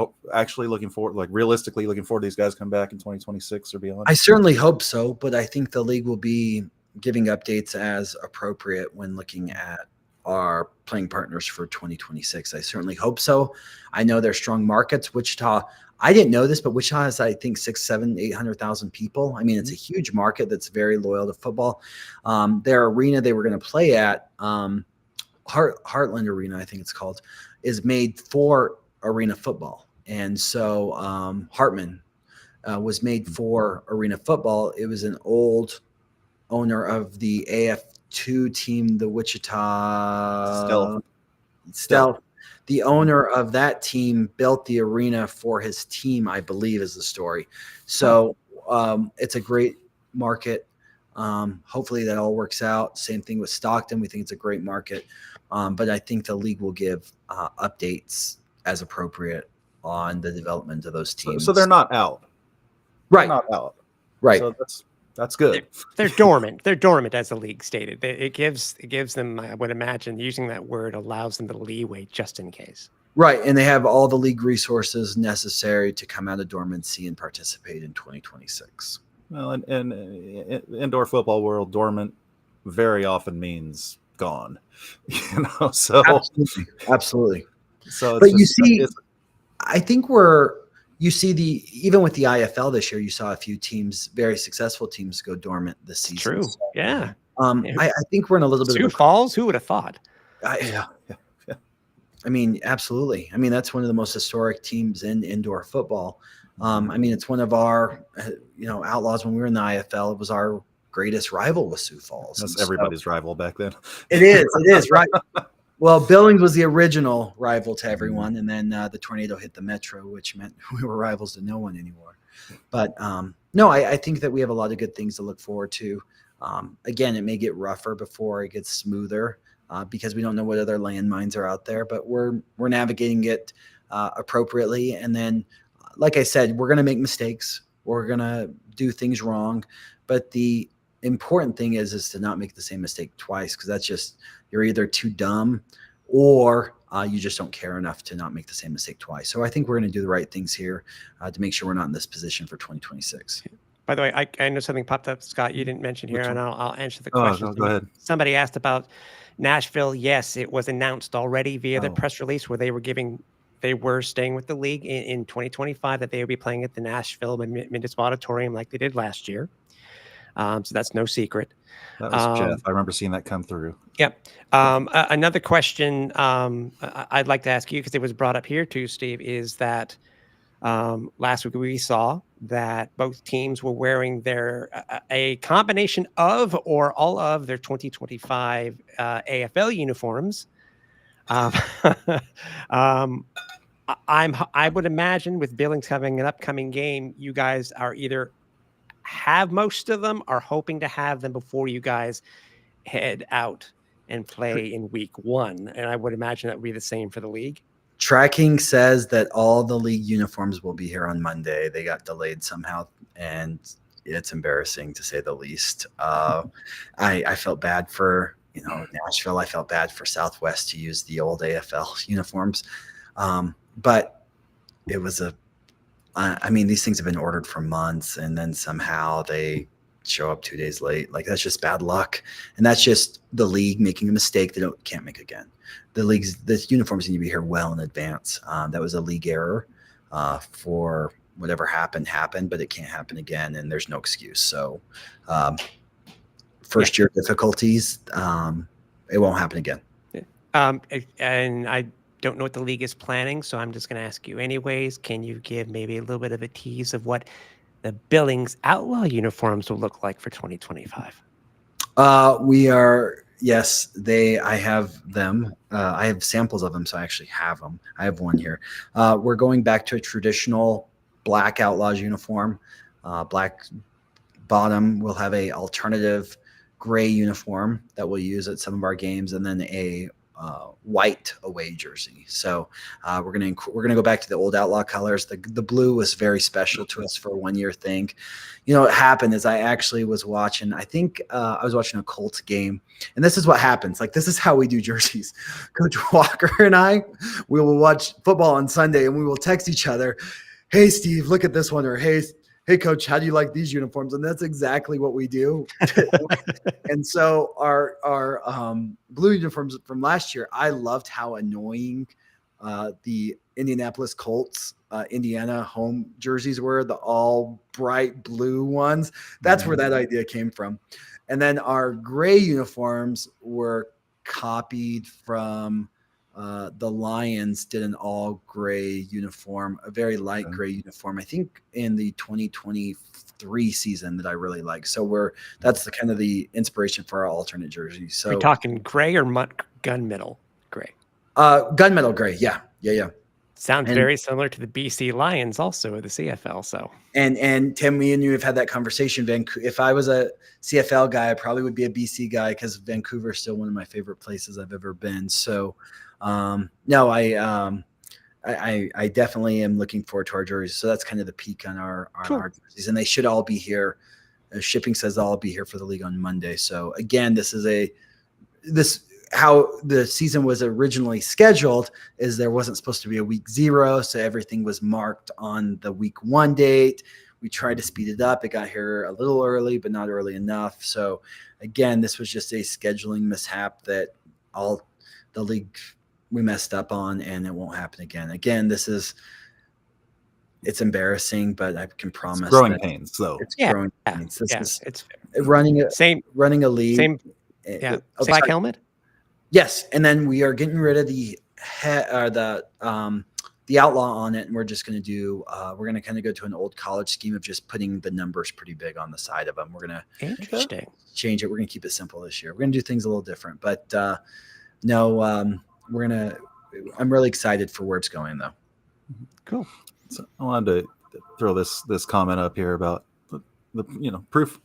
[SPEAKER 2] realistically looking forward to these guys come back in 2026 or beyond?
[SPEAKER 3] I certainly hope so, but I think the league will be giving updates as appropriate when looking at are playing partners for 2026. I certainly hope so. I know they're strong markets. Wichita, I didn't know this, but Wichita has, I think, 800,000 people. I mean, it's a huge market that's very loyal to football. Their arena they were going to play at, Heartland Arena, I think it's called, is made for arena football. And so Hartman was made for arena football. It was an old owner of the AF2 team, the Wichita Stealth. The owner of that team built the arena for his team, I believe, is the story. So it's a great market. Hopefully that all works out. Same thing with Stockton. We think it's a great market. But I think the league will give updates as appropriate on the development of those teams.
[SPEAKER 2] So they're not out.
[SPEAKER 3] Right.
[SPEAKER 2] They're not out.
[SPEAKER 3] Right.
[SPEAKER 2] So that's good.
[SPEAKER 4] They're dormant. They're dormant, as the league stated. It gives them, I would imagine, using that word allows them the leeway just in case.
[SPEAKER 3] Right. And they have all the league resources necessary to come out of dormancy and participate in 2026.
[SPEAKER 2] Well, and indoor football world, dormant very often means gone. So
[SPEAKER 3] absolutely.
[SPEAKER 2] So,
[SPEAKER 3] but you see, I think even with the IFL this year, you saw a few teams, very successful teams, go dormant this season.
[SPEAKER 4] True.
[SPEAKER 3] So,
[SPEAKER 4] yeah.
[SPEAKER 3] I think we're in a little bit
[SPEAKER 4] Sioux
[SPEAKER 3] of
[SPEAKER 4] Falls. Who would have thought?
[SPEAKER 2] yeah.
[SPEAKER 3] I mean, absolutely. I mean, that's one of the most historic teams in indoor football. I mean, it's one of our, Outlaws. When we were in the IFL, it was our greatest rival with Sioux Falls.
[SPEAKER 2] That's everybody's rival back then.
[SPEAKER 3] It is, right? Well, Billings was the original rival to everyone, and then the tornado hit the Metro, which meant we were rivals to no one anymore. But no, I think that we have a lot of good things to look forward to. Again, it may get rougher before it gets smoother because we don't know what other landmines are out there, but we're navigating it appropriately. And then, like I said, we're going to make mistakes. We're going to do things wrong. But the important thing is to not make the same mistake twice, because that's just, you're either too dumb or you just don't care enough to not make the same mistake twice. So I think we're going to do the right things here to make sure we're not in this position for 2026.
[SPEAKER 4] By the way, I know something popped up, Scott, you didn't mention here, and I'll answer the
[SPEAKER 2] Oh,
[SPEAKER 4] question.
[SPEAKER 2] go ahead.
[SPEAKER 4] Somebody asked about Nashville. Yes, it was announced already via the press release where they were staying with the league in 2025, that they would be playing at the Nashville Municipal Auditorium like they did last year. So that's no secret.
[SPEAKER 2] That was Jeff. I remember seeing that come through.
[SPEAKER 4] Yep. Another question I'd like to ask you, because it was brought up here too, Steve, is that last week we saw that both teams were wearing a combination of or all of their 2025 AFL uniforms. I would imagine with Billings having an upcoming game, you guys are either have most of them or hoping to have them before you guys head out and play in week 1. And I would imagine that would be the same for the league. Tracking
[SPEAKER 3] says that all the league uniforms will be here on Monday. They got delayed somehow, and it's embarrassing to say the least. I felt bad for Nashville. I felt bad for Southwest to use the old AFL uniforms, but it was these things have been ordered for months, and then somehow they show up 2 days late. Like, that's just bad luck, and that's just the league making a mistake they can't make again. The uniforms need to be here well in advance. That was a league error for whatever happened, but it can't happen again, and there's no excuse. So first year difficulties, it won't happen again.
[SPEAKER 4] And I don't know what the league is planning, so I'm just going to ask you anyways. Can you give maybe a little bit of a tease of what the Billings Outlaw uniforms will look like for 2025?
[SPEAKER 3] Yes, I have them. I have samples of them, so I actually have them. I have one here. We're going back to a traditional black Outlaws uniform. Black bottom. We'll have a alternative gray uniform that we'll use at some of our games, and then a white away jersey. So we're gonna go back to the old Outlaw colors. The blue was very special to us for a 1 year thing. What happened is I actually was watching. I think I was watching a Colts game, and this is what happens. Like, this is how we do jerseys. Coach Walker and I, we will watch football on Sunday, and we will text each other, "Hey Steve, look at this one," or "Hey hey coach, how do you like these uniforms? And that's exactly what we do. And so our blue uniforms from last year, I loved how annoying the Indianapolis Colts, Indiana home jerseys were, the all bright blue ones. That's where that idea came from. And then our gray uniforms were copied from the Lions did an all gray uniform, a very light gray uniform, I think in the 2023 season that I really like. So that's the kind of the inspiration for our alternate jerseys. So
[SPEAKER 4] we're talking gray or gunmetal gray?
[SPEAKER 3] Gunmetal gray. Yeah.
[SPEAKER 4] Sounds very similar to the BC Lions also of the CFL. So
[SPEAKER 3] and Tim, me and you have had that conversation. If I was a CFL guy, I probably would be a BC guy because Vancouver is still one of my favorite places I've ever been. So no, I definitely am looking forward to our jerseys. So that's kind of the peak on our jerseys, and they should all be here. Shipping says they'll all be here for the league on Monday. So again, how the season was originally scheduled is there wasn't supposed to be a week 0. So everything was marked on the week 1 date. We tried to speed it up. It got here a little early, but not early enough. So again, this was just a scheduling mishap that all the league we messed up on, and it won't happen again. Again, it's embarrassing, but I can promise
[SPEAKER 2] it's growing pains. So
[SPEAKER 3] it's growing pains.
[SPEAKER 4] It's
[SPEAKER 3] running a league.
[SPEAKER 4] Same. Black helmet.
[SPEAKER 3] Yes, and then we are getting rid of the outlaw on it, and we're just going to we're going to kind of go to an old college scheme of just putting the numbers pretty big on the side of them. We're going to change it. We're going to keep it simple this year. We're going to do things a little different, but no, I'm really excited for where it's going though.
[SPEAKER 4] Cool.
[SPEAKER 2] So I wanted to throw this comment up here about the proof.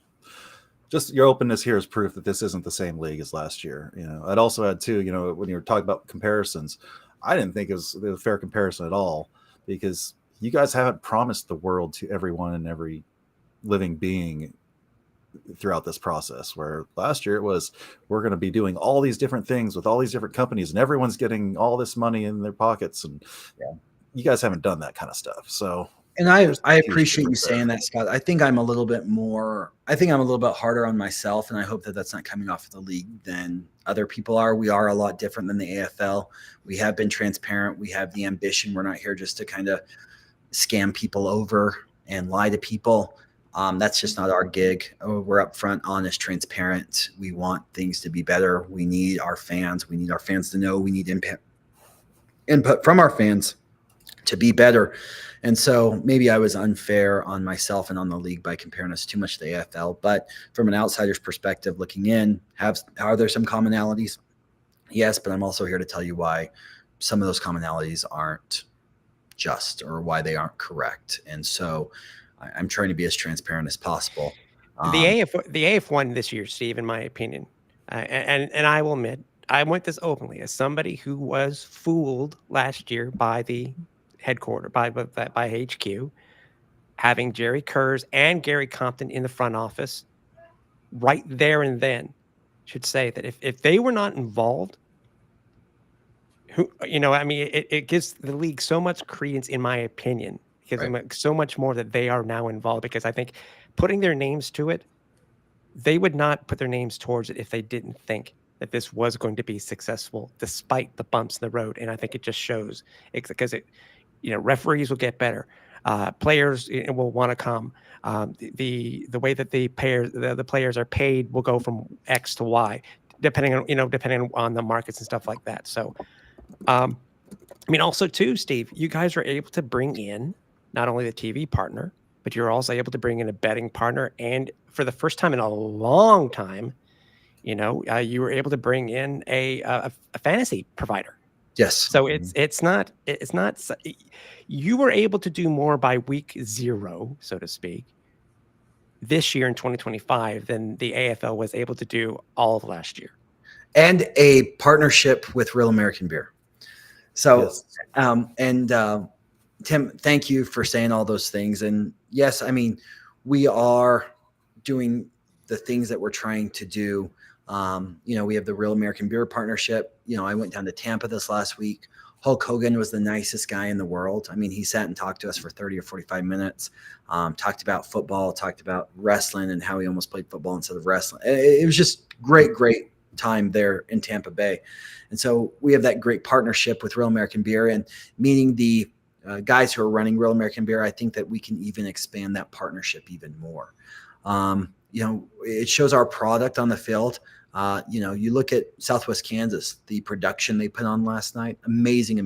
[SPEAKER 2] Just your openness here is proof that this isn't the same league as last year. I'd also add too, when you were talking about comparisons, I didn't think it was a fair comparison at all, because you guys haven't promised the world to everyone and every living being throughout this process, where last year it was, we're going to be doing all these different things with all these different companies and everyone's getting all this money in their pockets. And you guys haven't done that kind of stuff. So,
[SPEAKER 3] and I appreciate you saying that, Scott. I think I'm a little bit harder on myself, and I hope that that's not coming off of the league than other people are. We are a lot different than the AFL. We have been transparent. We have the ambition. We're not here just to kind of scam people over and lie to people. That's just not our gig. We're upfront, honest, transparent. We want things to be better. We need our fans. We need our fans to know. We need input from our fans to be better. And so maybe I was unfair on myself and on the league by comparing us too much to the AFL. But from an outsider's perspective, looking in, are there some commonalities? Yes, but I'm also here to tell you why some of those commonalities aren't just, or why they aren't correct. And so I'm trying to be as transparent as possible.
[SPEAKER 4] The AF won this year, Steve, in my opinion. And I will admit, I went this openly as somebody who was fooled last year by the headquarters, by HQ, having Jerry Kurz and Gary Compton in the front office right there and then. Should say that if they were not involved, it gives the league so much credence, in my opinion. It gives them so much more that they are now involved, because I think putting their names to it, they would not put their names towards it if they didn't think that this was going to be successful despite the bumps in the road. And I think it just shows because referees will get better. Players will want to come. The way that the players are paid will go from X to Y, depending on the markets and stuff like that. So, also too, Steve, you guys are able to bring in not only the TV partner, but you're also able to bring in a betting partner. And for the first time in a long time, you were able to bring in a fantasy provider.
[SPEAKER 3] Yes.
[SPEAKER 4] So it's not you were able to do more by week 0, so to speak, this year in 2025 than the AFL was able to do all of last year.
[SPEAKER 3] And a partnership with Real American Beer. So,
[SPEAKER 2] yes.
[SPEAKER 3] Tim, thank you for saying all those things. And yes, we are doing the things that we're trying to do We have the Real American Beer Partnership. I went down to Tampa this last week. Hulk Hogan was the nicest guy in the world. I mean, he sat and talked to us for 30 or 45 minutes, talked about football, talked about wrestling and how he almost played football instead of wrestling. It was just great time there in Tampa Bay. And so we have that great partnership with Real American Beer, and meeting the guys who are running Real American Beer, I think that we can even expand that partnership even more. It shows our product on the field. You look at Southwest Kansas, the production they put on last night, amazing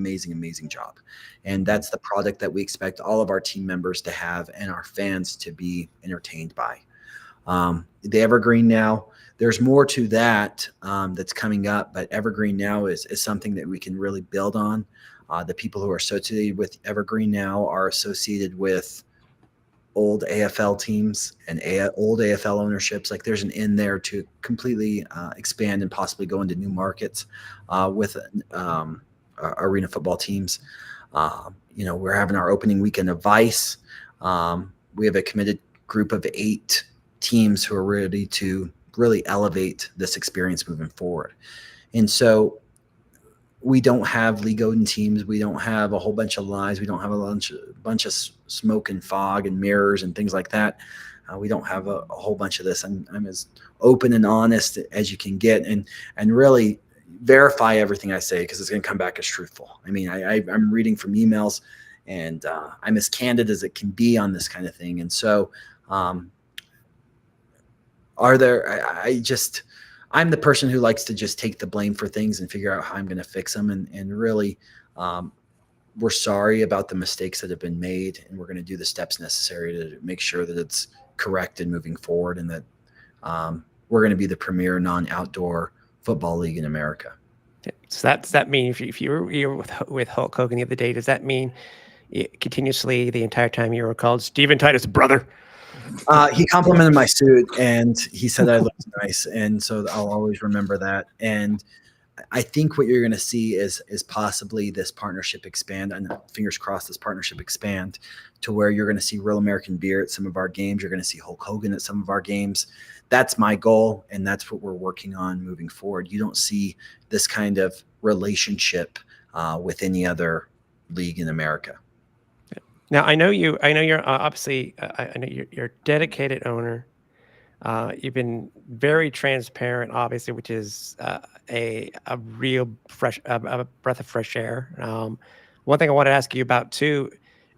[SPEAKER 3] job. And that's the product that we expect all of our team members to have and our fans to be entertained by. The Evergreen Now, there's more to that that's coming up, but Evergreen Now is something that we can really build on. The people who are associated with Evergreen Now are associated with old AFL teams and old AFL ownerships. Like, there's an in there to completely expand and possibly go into new markets with arena football teams. We're having our opening weekend of Vice. We have a committed group of 8 teams who are ready to really elevate this experience moving forward. And so we don't have Lee Godin teams. We don't have a whole bunch of lies. We don't have a bunch of smoke and fog and mirrors and things like that. We don't have a whole bunch of this. I'm as open and honest as you can get, and really verify everything I say, because it's going to come back as truthful. I mean, I'm reading from emails, and I'm as candid as it can be on this kind of thing. And so I'm the person who likes to just take the blame for things and figure out how I'm going to fix them. And really, we're sorry about the mistakes that have been made, and we're going to do the steps necessary to make sure that it's corrected moving forward, and that we're going to be the premier non-outdoor football league in America.
[SPEAKER 4] So does that mean if you were with Hulk Hogan the other day, does that mean continuously the entire time you were called Steven Titus brother?
[SPEAKER 3] He complimented my suit, and he said I looked nice, and so I'll always remember that. And I think what you're going to see is possibly this partnership expand, and fingers crossed, this partnership expand to where you're going to see Real American Beer at some of our games. You're going to see Hulk Hogan at some of our games. That's my goal, and that's what we're working on moving forward. You don't see this kind of relationship with any other league in America.
[SPEAKER 4] Now, I know you're obviously, I know you're a dedicated owner. You've been very transparent, obviously, which is a real breath of fresh air. One thing I want to ask you about too,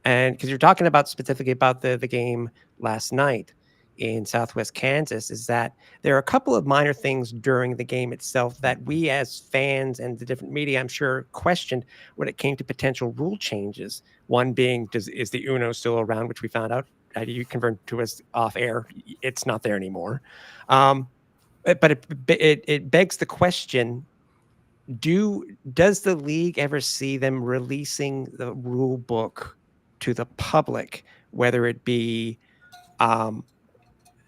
[SPEAKER 4] and because you're talking about specifically about the game last night in Southwest Kansas, is that there are a couple of minor things during the game itself that we as fans and the different media, I'm sure, questioned when it came to potential rule changes. One being, is the Uno still around, which we found out, you confirmed to us off air, it's not there anymore. But it begs the question, does the league ever see them releasing the rule book to the public, whether it be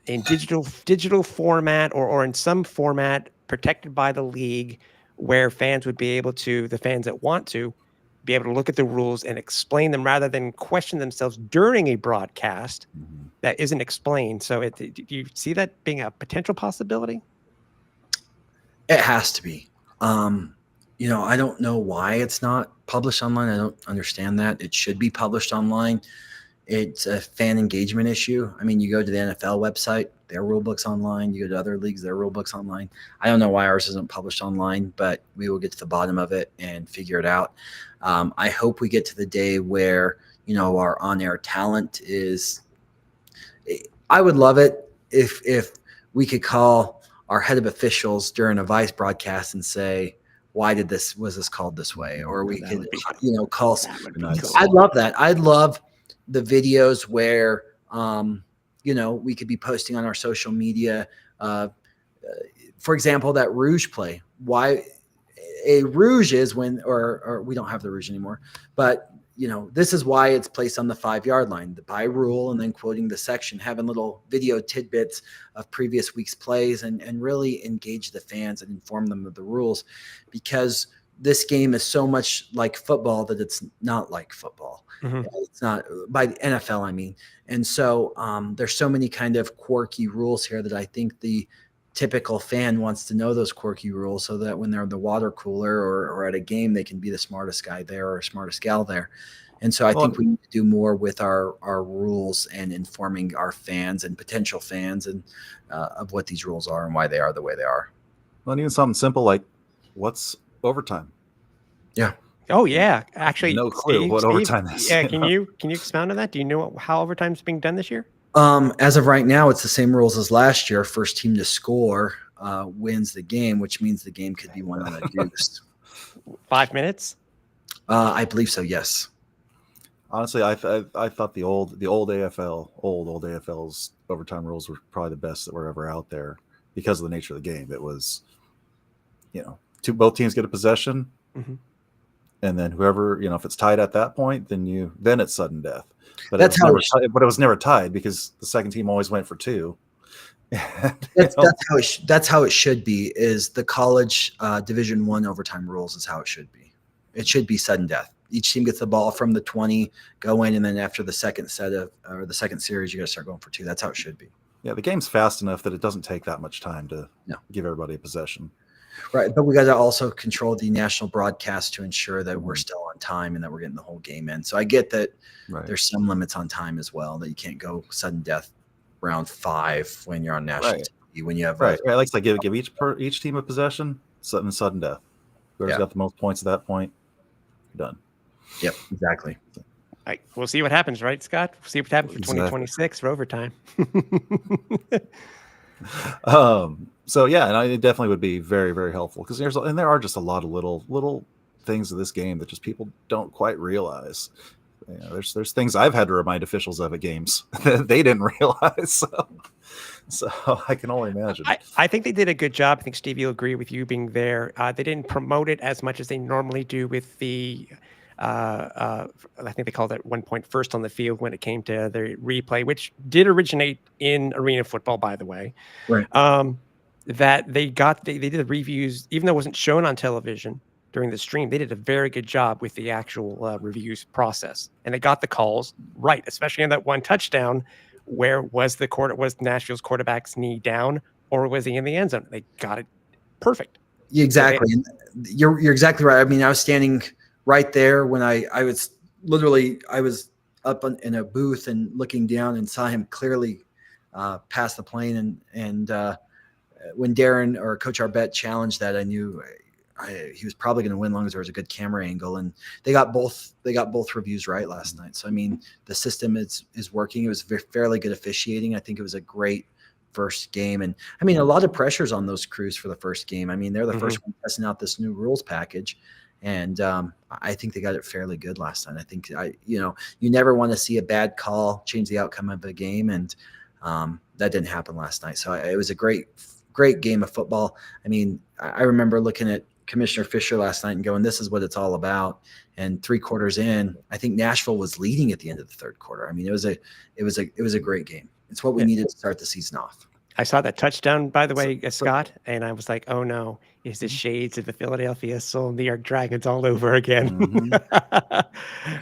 [SPEAKER 4] in digital format or in some format protected by the league, where fans would be able to, the fans that want to, be able to look at the rules and explain them rather than question themselves during a broadcast that isn't explained? So do you see that being a potential possibility?
[SPEAKER 3] It has to be. I don't know why it's not published online. I don't understand that. It should be published online. It's a fan engagement issue. I mean, you go to the NFL website, their rule book's online. You go to other leagues, their rule book's online. I don't know why ours isn't published online, but we will get to the bottom of it and figure it out. I hope we get to the day where, our on-air talent is – I would love it if we could call our head of officials during a Vice broadcast and say, why was this called this way? Or we could, call – I'd love that. I'd love the videos where, we could be posting on our social media. For example, that Rouge play. Why a Rouge is when, or we don't have the Rouge anymore, but this is why it's placed on the 5-yard line, by rule, and then quoting the section, having little video tidbits of previous week's plays, and really engage the fans and inform them of the rules, because this game is so much like football that it's not like football. Mm-hmm. It's not by the NFL, I mean. And so there's so many kind of quirky rules here that I think the typical fan wants to know those quirky rules so that when they're in the water cooler or at a game, they can be the smartest guy there or smartest gal there. And so I think we need to do more with our rules and informing our fans and potential fans and of what these rules are and why they are the way they are.
[SPEAKER 2] Well, and even something simple like what's overtime?
[SPEAKER 3] Yeah.
[SPEAKER 4] Oh yeah, actually,
[SPEAKER 2] No clue what overtime is.
[SPEAKER 4] Yeah, can you expound on that? Do you know how overtime's being done this year?
[SPEAKER 3] As of right now, it's the same rules as last year. First team to score wins the game, which means the game could be won on a deuce.
[SPEAKER 4] 5 minutes?
[SPEAKER 3] I believe so. Yes.
[SPEAKER 2] Honestly, I thought the old AFL's overtime rules were probably the best that were ever out there because of the nature of the game. It was, both teams get a possession, and then whoever, if it's tied at that point, then it's sudden death. But it was never tied because the second team always went for two.
[SPEAKER 3] That's how it should be. Is the college Division I overtime rules is how it should be. It should be sudden death. Each team gets the ball from the 20, go in, and then after the second the second series, you got to start going for two. That's how it should be.
[SPEAKER 2] Yeah, the game's fast enough that it doesn't take that much time to give everybody a possession.
[SPEAKER 3] Right, but we got to also control the national broadcast to ensure that we're still on time and that we're getting the whole game in. So I get that there's some limits on time as well, that you can't go sudden death round 5 when you're on national TV. When you have
[SPEAKER 2] I like to give each team a possession, sudden death. Whoever's got the most points at that point, you're done.
[SPEAKER 3] Yep, exactly.
[SPEAKER 4] All right, we'll see what happens, right, Scott? We'll see what happens for 2026 for overtime.
[SPEAKER 2] So yeah, and it definitely would be very, very helpful because there are just a lot of little things of this game that just people don't quite realize. There's things I've had to remind officials of at games that they didn't realize. So I can only imagine.
[SPEAKER 4] I think they did a good job. I think Steve, you'll agree with you being there. They didn't promote it as much as they normally do with the. I think they called it 1 point first on the field when it came to the replay, which did originate in arena football, by the way.
[SPEAKER 3] Right.
[SPEAKER 4] That they did the reviews, even though it wasn't shown on television during the stream. They did a very good job with the actual reviews process, and they got the calls right, especially on that one touchdown. Where was Nashville's quarterback's knee down, or was he in the end zone? They got it perfect.
[SPEAKER 3] Exactly. You're exactly right. I mean, I was standing right there when I was up in a booth and looking down and saw him clearly pass the plane. And when Darren or Coach Arbette challenged that, I knew he was probably going to win, as long as there was a good camera angle. And they got both reviews right last night. So I mean, the system is working. It was fairly good officiating. I think it was a great first game. And I mean, a lot of pressures on those crews for the first game. I mean, they're the first one testing out this new rules package. And I think they got it fairly good last time. I think you never want to see a bad call change the outcome of a game, and that didn't happen last night. So it was a great game of football. I mean, I remember looking at Commissioner Fisher last night and going, "This is what it's all about." And 3 quarters in, I think Nashville was leading at the end of the third quarter. I mean, it was a great game. It's what we needed to start the season off.
[SPEAKER 4] I saw that touchdown, by the way, Scott, and I was like, "Oh no, is the shades of the Philadelphia Soul New York Dragons all over again?" But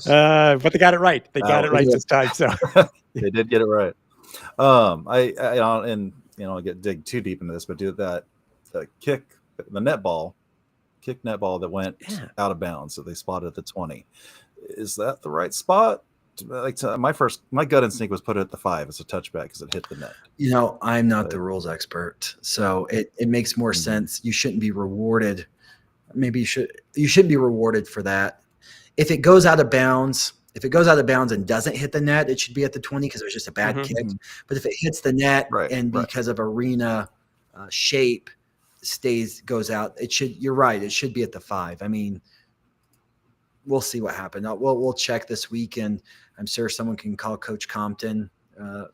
[SPEAKER 4] they got it right. They got it right this time. So
[SPEAKER 2] they did get it right. I dig too deep into this, but do the kick netball that went out of bounds that they spotted at the 20. Is that the right spot? My gut instinct was put it at the 5 as a touchback because it hit the net.
[SPEAKER 3] I'm not the rules expert, so it makes more sense. You shouldn't be rewarded. Maybe you shouldn't be rewarded for that. If it goes out of bounds and doesn't hit the net, it should be at the 20 because it was just a bad kick. But if it hits the net because of arena shape goes out, you're right. It should be at the 5. I mean, we'll see what happened. We'll check this week, and I'm sure someone can call Coach Compton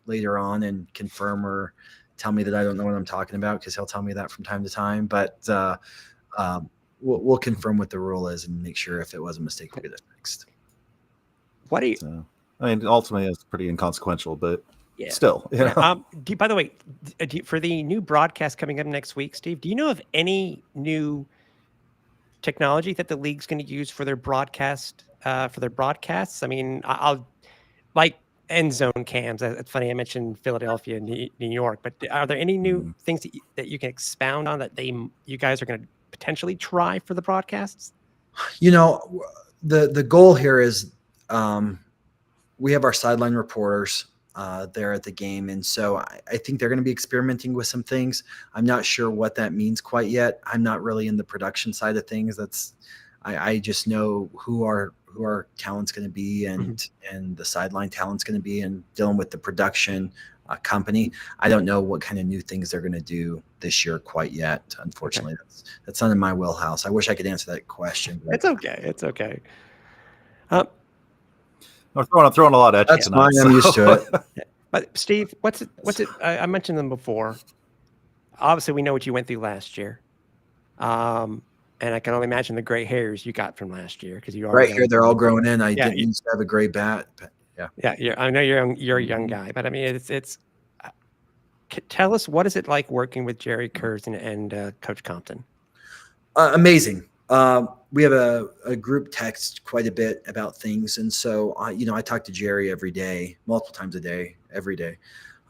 [SPEAKER 3] later on and confirm or tell me that I don't know what I'm talking about, because he'll tell me that from time to time. But we'll confirm what the rule is and make sure if it was a mistake, we'll get it fixed.
[SPEAKER 2] Ultimately, it's pretty inconsequential, but still.
[SPEAKER 4] By the way, for the new broadcast coming up next week, Steve, do you know of any new technology that the league's going to use for their broadcasts? I mean, I'll like end zone cams. It's funny I mentioned Philadelphia, New York, but are there any new things that you can expound on that you guys are going to potentially try for the broadcasts?
[SPEAKER 3] You know, the goal here is we have our sideline reporters there at the game, and so I think they're going to be experimenting with some things. I'm not sure what that means quite yet. I'm not really in the production side of things. I just know who our talent's going to be and the sideline talent's going to be, and dealing with the production company. I don't know what kind of new things they're going to do this year quite yet. Unfortunately, that's not in my wheelhouse. I wish I could answer that question.
[SPEAKER 4] It's okay. It's okay.
[SPEAKER 2] I'm throwing a lot at you
[SPEAKER 3] That's
[SPEAKER 2] tonight.
[SPEAKER 3] fine. I'm used to it.
[SPEAKER 4] But Steve, what's it? I mentioned them before. Obviously, we know what you went through last year. And I can only imagine the gray hairs you got from last year because you are
[SPEAKER 3] right here. They're all growing in. I didn't
[SPEAKER 4] you,
[SPEAKER 3] used to have a gray bat.
[SPEAKER 4] Yeah. I know you're a young guy, but I mean, it's. Tell us, what is it like working with Jerry Kurz and Coach Compton?
[SPEAKER 3] Amazing. We have a group text quite a bit about things, and so I talk to Jerry every day, multiple times a day, every day.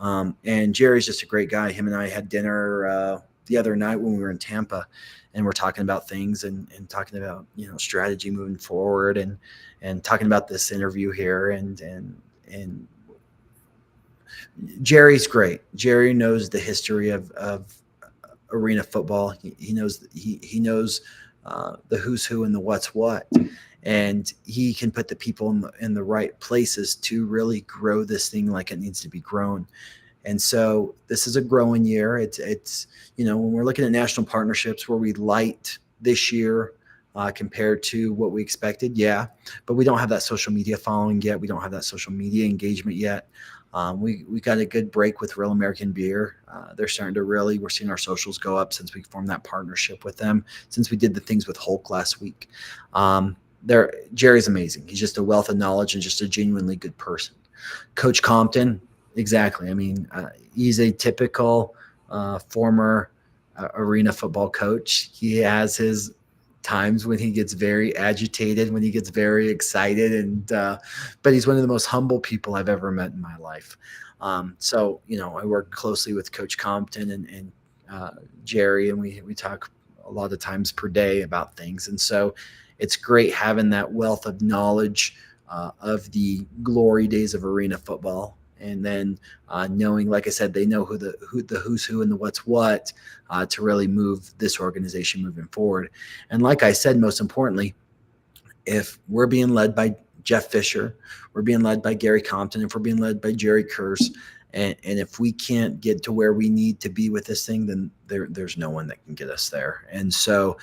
[SPEAKER 3] And Jerry's just a great guy. Him and I had dinner the other night when we were in Tampa, and we're talking about things and talking about strategy moving forward and talking about this interview here and Jerry's great. Jerry knows the history of arena football. He knows the who's who and the what's what, and he can put the people in the right places to really grow this thing like it needs to be grown. And so this is a growing year. It's when we're looking at national partnerships, where we light this year compared to what we expected, but we don't have that social media following yet. We don't have that social media engagement yet. We got a good break with Real American Beer. They're starting to we're seeing our socials go up since we formed that partnership with them, since we did the things with Hulk last week. Jerry's amazing. He's just a wealth of knowledge and just a genuinely good person. Coach Compton, exactly. I mean, he's a typical former arena football coach. He has his times when he gets very agitated, when he gets very excited, but he's one of the most humble people I've ever met in my life. So I work closely with Coach Compton and Jerry, and we talk a lot of times per day about things. And so it's great having that wealth of knowledge of the glory days of arena football. And then knowing, like I said, they know who the who's who and the what's what to really move this organization moving forward. And like I said, most importantly, if we're being led by Jeff Fisher, we're being led by Gary Compton, if we're being led by Jerry Kurz, and if we can't get to where we need to be with this thing, then there's no one that can get us there. And so,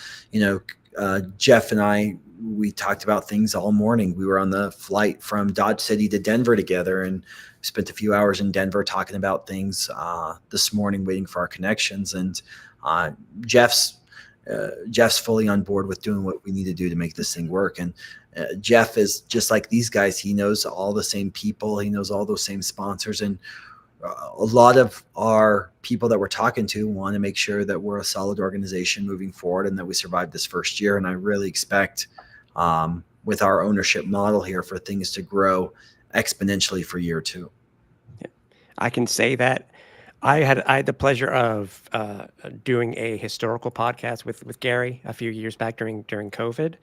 [SPEAKER 3] Jeff and I, we talked about things all morning. We were on the flight from Dodge City to Denver together, and spent a few hours in Denver talking about things this morning, waiting for our connections. And Jeff's fully on board with doing what we need to do to make this thing work. And Jeff is just like these guys. He knows all the same people. He knows all those same sponsors. And a lot of our people that we're talking to want to make sure that we're a solid organization moving forward and that we survive this first year. And I really expect with our ownership model here for things to grow exponentially for year two.
[SPEAKER 4] Yeah. I can say that I had the pleasure of doing a historical podcast with Gary a few years back during COVID.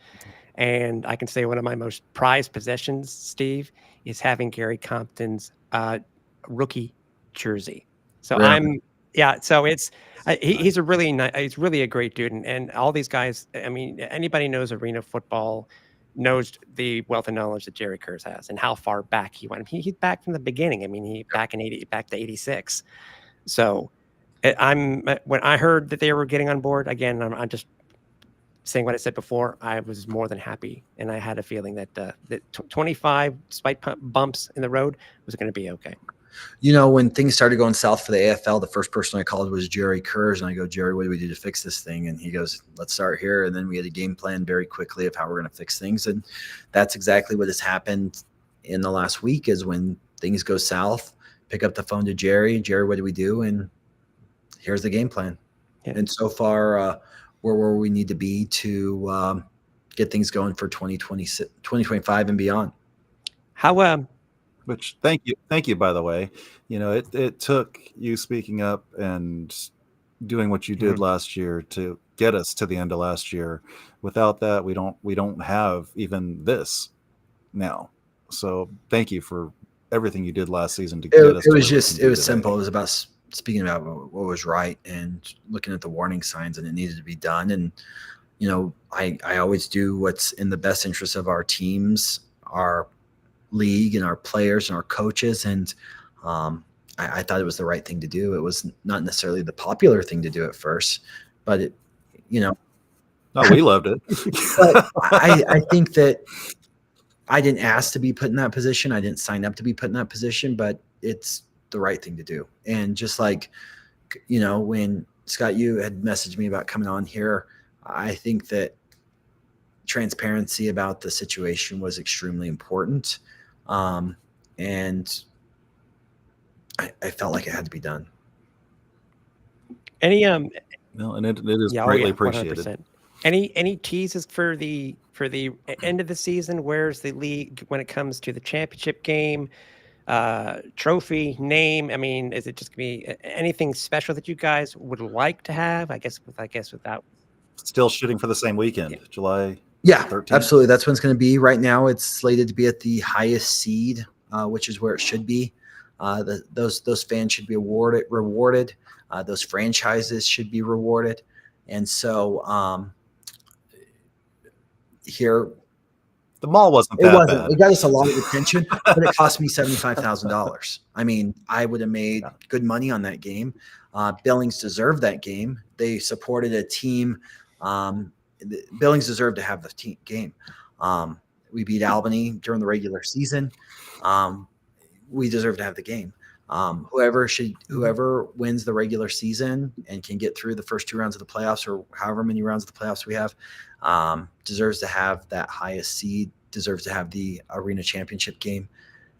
[SPEAKER 4] And I can say one of my most prized possessions, Steve, is having Gary Compton's rookie jersey. So
[SPEAKER 3] Really?
[SPEAKER 4] so it's he's a really nice, he's really a great dude. And all these guys, I mean, anybody knows arena football knows the wealth of knowledge that Jerry Kurz has and how far back he went. He's back from the beginning. I mean, he back to 86. So when I heard that they were getting on board again, I'm just saying what I said before. I was more than happy, and I had a feeling that that 25, despite bumps in the road, was going to be okay.
[SPEAKER 3] When things started going south for the AFL, the first person I called was Jerry Kurz, and I go, Jerry, what do we do to fix this thing? And he goes, let's start here. And then we had a game plan very quickly of how we're going to fix things. And that's exactly what has happened in the last week is when things go south, pick up the phone to Jerry, what do we do? And here's the game plan. Yeah. And so far, we're where we need to be to get things going for 2025 and beyond.
[SPEAKER 2] Which thank you. By the way, it took you speaking up and doing what you did last year to get us to the end of last year. Without that, we don't have even this now. So thank you for everything you did last season to get us.
[SPEAKER 3] It
[SPEAKER 2] to
[SPEAKER 3] was
[SPEAKER 2] where we
[SPEAKER 3] just
[SPEAKER 2] can
[SPEAKER 3] it
[SPEAKER 2] be
[SPEAKER 3] was
[SPEAKER 2] today.
[SPEAKER 3] simple. It was about speaking about what was right and looking at the warning signs, and it needed to be done. And I always do what's in the best interest of our teams, our league, and our players and our coaches. And I thought it was the right thing to do. It was not necessarily the popular thing to do at first, but it,
[SPEAKER 2] No, we loved it.
[SPEAKER 3] but I think that I didn't ask to be put in that position. I didn't sign up to be put in that position, but it's the right thing to do. And just like, when Scott, you had messaged me about coming on here, I think that transparency about the situation was extremely important. And I felt like it had to be done.
[SPEAKER 4] Any
[SPEAKER 2] No, and it is
[SPEAKER 4] yeah,
[SPEAKER 2] greatly
[SPEAKER 4] oh yeah,
[SPEAKER 2] appreciated.
[SPEAKER 4] 100%. Any teases for the end of the season? Where's the league when it comes to the championship game, trophy, name? I mean, is it just gonna be anything special that you guys would like to have? I guess without.
[SPEAKER 2] Still shooting for the same weekend, July.
[SPEAKER 3] Yeah,
[SPEAKER 2] 13th?
[SPEAKER 3] absolutely. That's when it's going to be. Right now, it's slated to be at the highest seed, which is where it should be. Those fans should be rewarded. Those franchises should be rewarded. And so here,
[SPEAKER 2] The mall wasn't
[SPEAKER 3] it
[SPEAKER 2] that
[SPEAKER 3] wasn't.
[SPEAKER 2] bad.
[SPEAKER 3] It got us a lot of attention, but it cost me $75,000. I mean, I would have made good money on that game. Billings deserved that game. They supported a team. Billings deserved to have the game. We beat Albany during the regular season. We deserve to have the game. Whoever wins the regular season and can get through the first 2 rounds of the playoffs, or however many rounds of the playoffs we have, deserves to have that highest seed, deserves to have the arena championship game.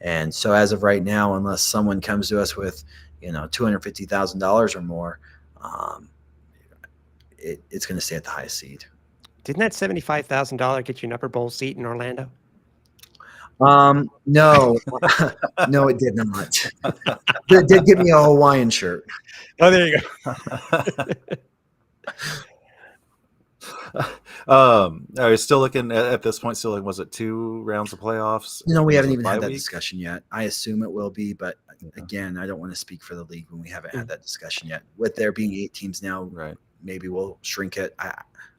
[SPEAKER 3] And so as of right now, unless someone comes to us with, $250,000 or more, it's going to stay at the highest seed.
[SPEAKER 4] Didn't that $75,000 get you an upper bowl seat in Orlando?
[SPEAKER 3] No, no, it did not. It did give me a Hawaiian shirt.
[SPEAKER 4] Oh, there you go.
[SPEAKER 2] Are you still looking at this point? Still, was it 2 rounds of playoffs?
[SPEAKER 3] We haven't even
[SPEAKER 2] Bye
[SPEAKER 3] had that
[SPEAKER 2] week?
[SPEAKER 3] discussion yet. I assume it will be, but again, I don't want to speak for the league when we haven't had that discussion yet. With there being 8 teams now,
[SPEAKER 2] Right.
[SPEAKER 3] maybe we'll shrink it.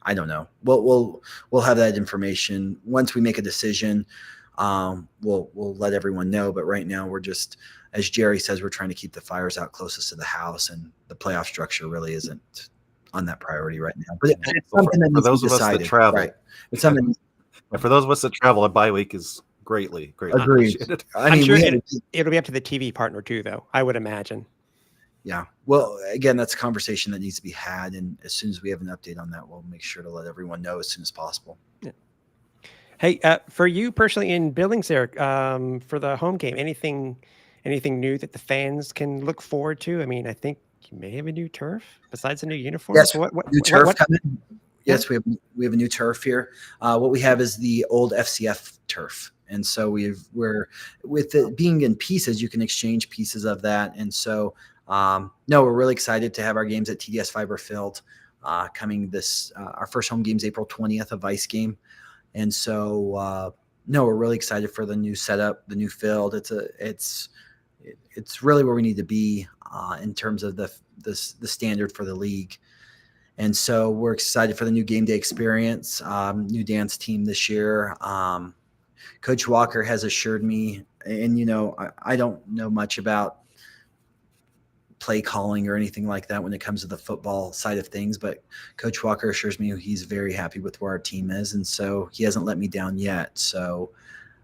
[SPEAKER 3] I don't know. We'll have that information once we make a decision. We'll let everyone know. But right now, we're just, as Jerry says, we're trying to keep the fires out closest to the house, and the playoff structure really isn't on that priority right now. But it's something that
[SPEAKER 2] For
[SPEAKER 3] needs
[SPEAKER 2] those
[SPEAKER 3] to be
[SPEAKER 2] of us that
[SPEAKER 3] decided.
[SPEAKER 2] travel,
[SPEAKER 3] Right? It's something.
[SPEAKER 2] And for those of us that travel, a bye week is greatly
[SPEAKER 3] Agreed.
[SPEAKER 2] appreciated.
[SPEAKER 4] I'm sure it'll be up to the TV partner too, though. I would imagine.
[SPEAKER 3] Yeah. Well, again, that's a conversation that needs to be had. And as soon as we have an update on that, we'll make sure to let everyone know as soon as possible.
[SPEAKER 4] Yeah. Hey, for you personally in Billings there, for the home game, anything new that the fans can look forward to? I mean, I think you may have a new turf besides a new uniform.
[SPEAKER 3] Yes,
[SPEAKER 4] So
[SPEAKER 3] new turf coming. Yes, we have a new turf here. What we have is the old FCF turf. And so we're with it being in pieces, you can exchange pieces of that. And so no, we're really excited to have our games at TDS Fiber Field coming this. Our first home game is April 20th, a Vice game, and so no, we're really excited for the new setup, the new field. It's really where we need to be in terms of the standard for the league, and so we're excited for the new game day experience. New dance team this year. Coach Walker has assured me, and I don't know much about play calling or anything like that when it comes to the football side of things, but Coach Walker assures me he's very happy with where our team is, and so he hasn't let me down yet. So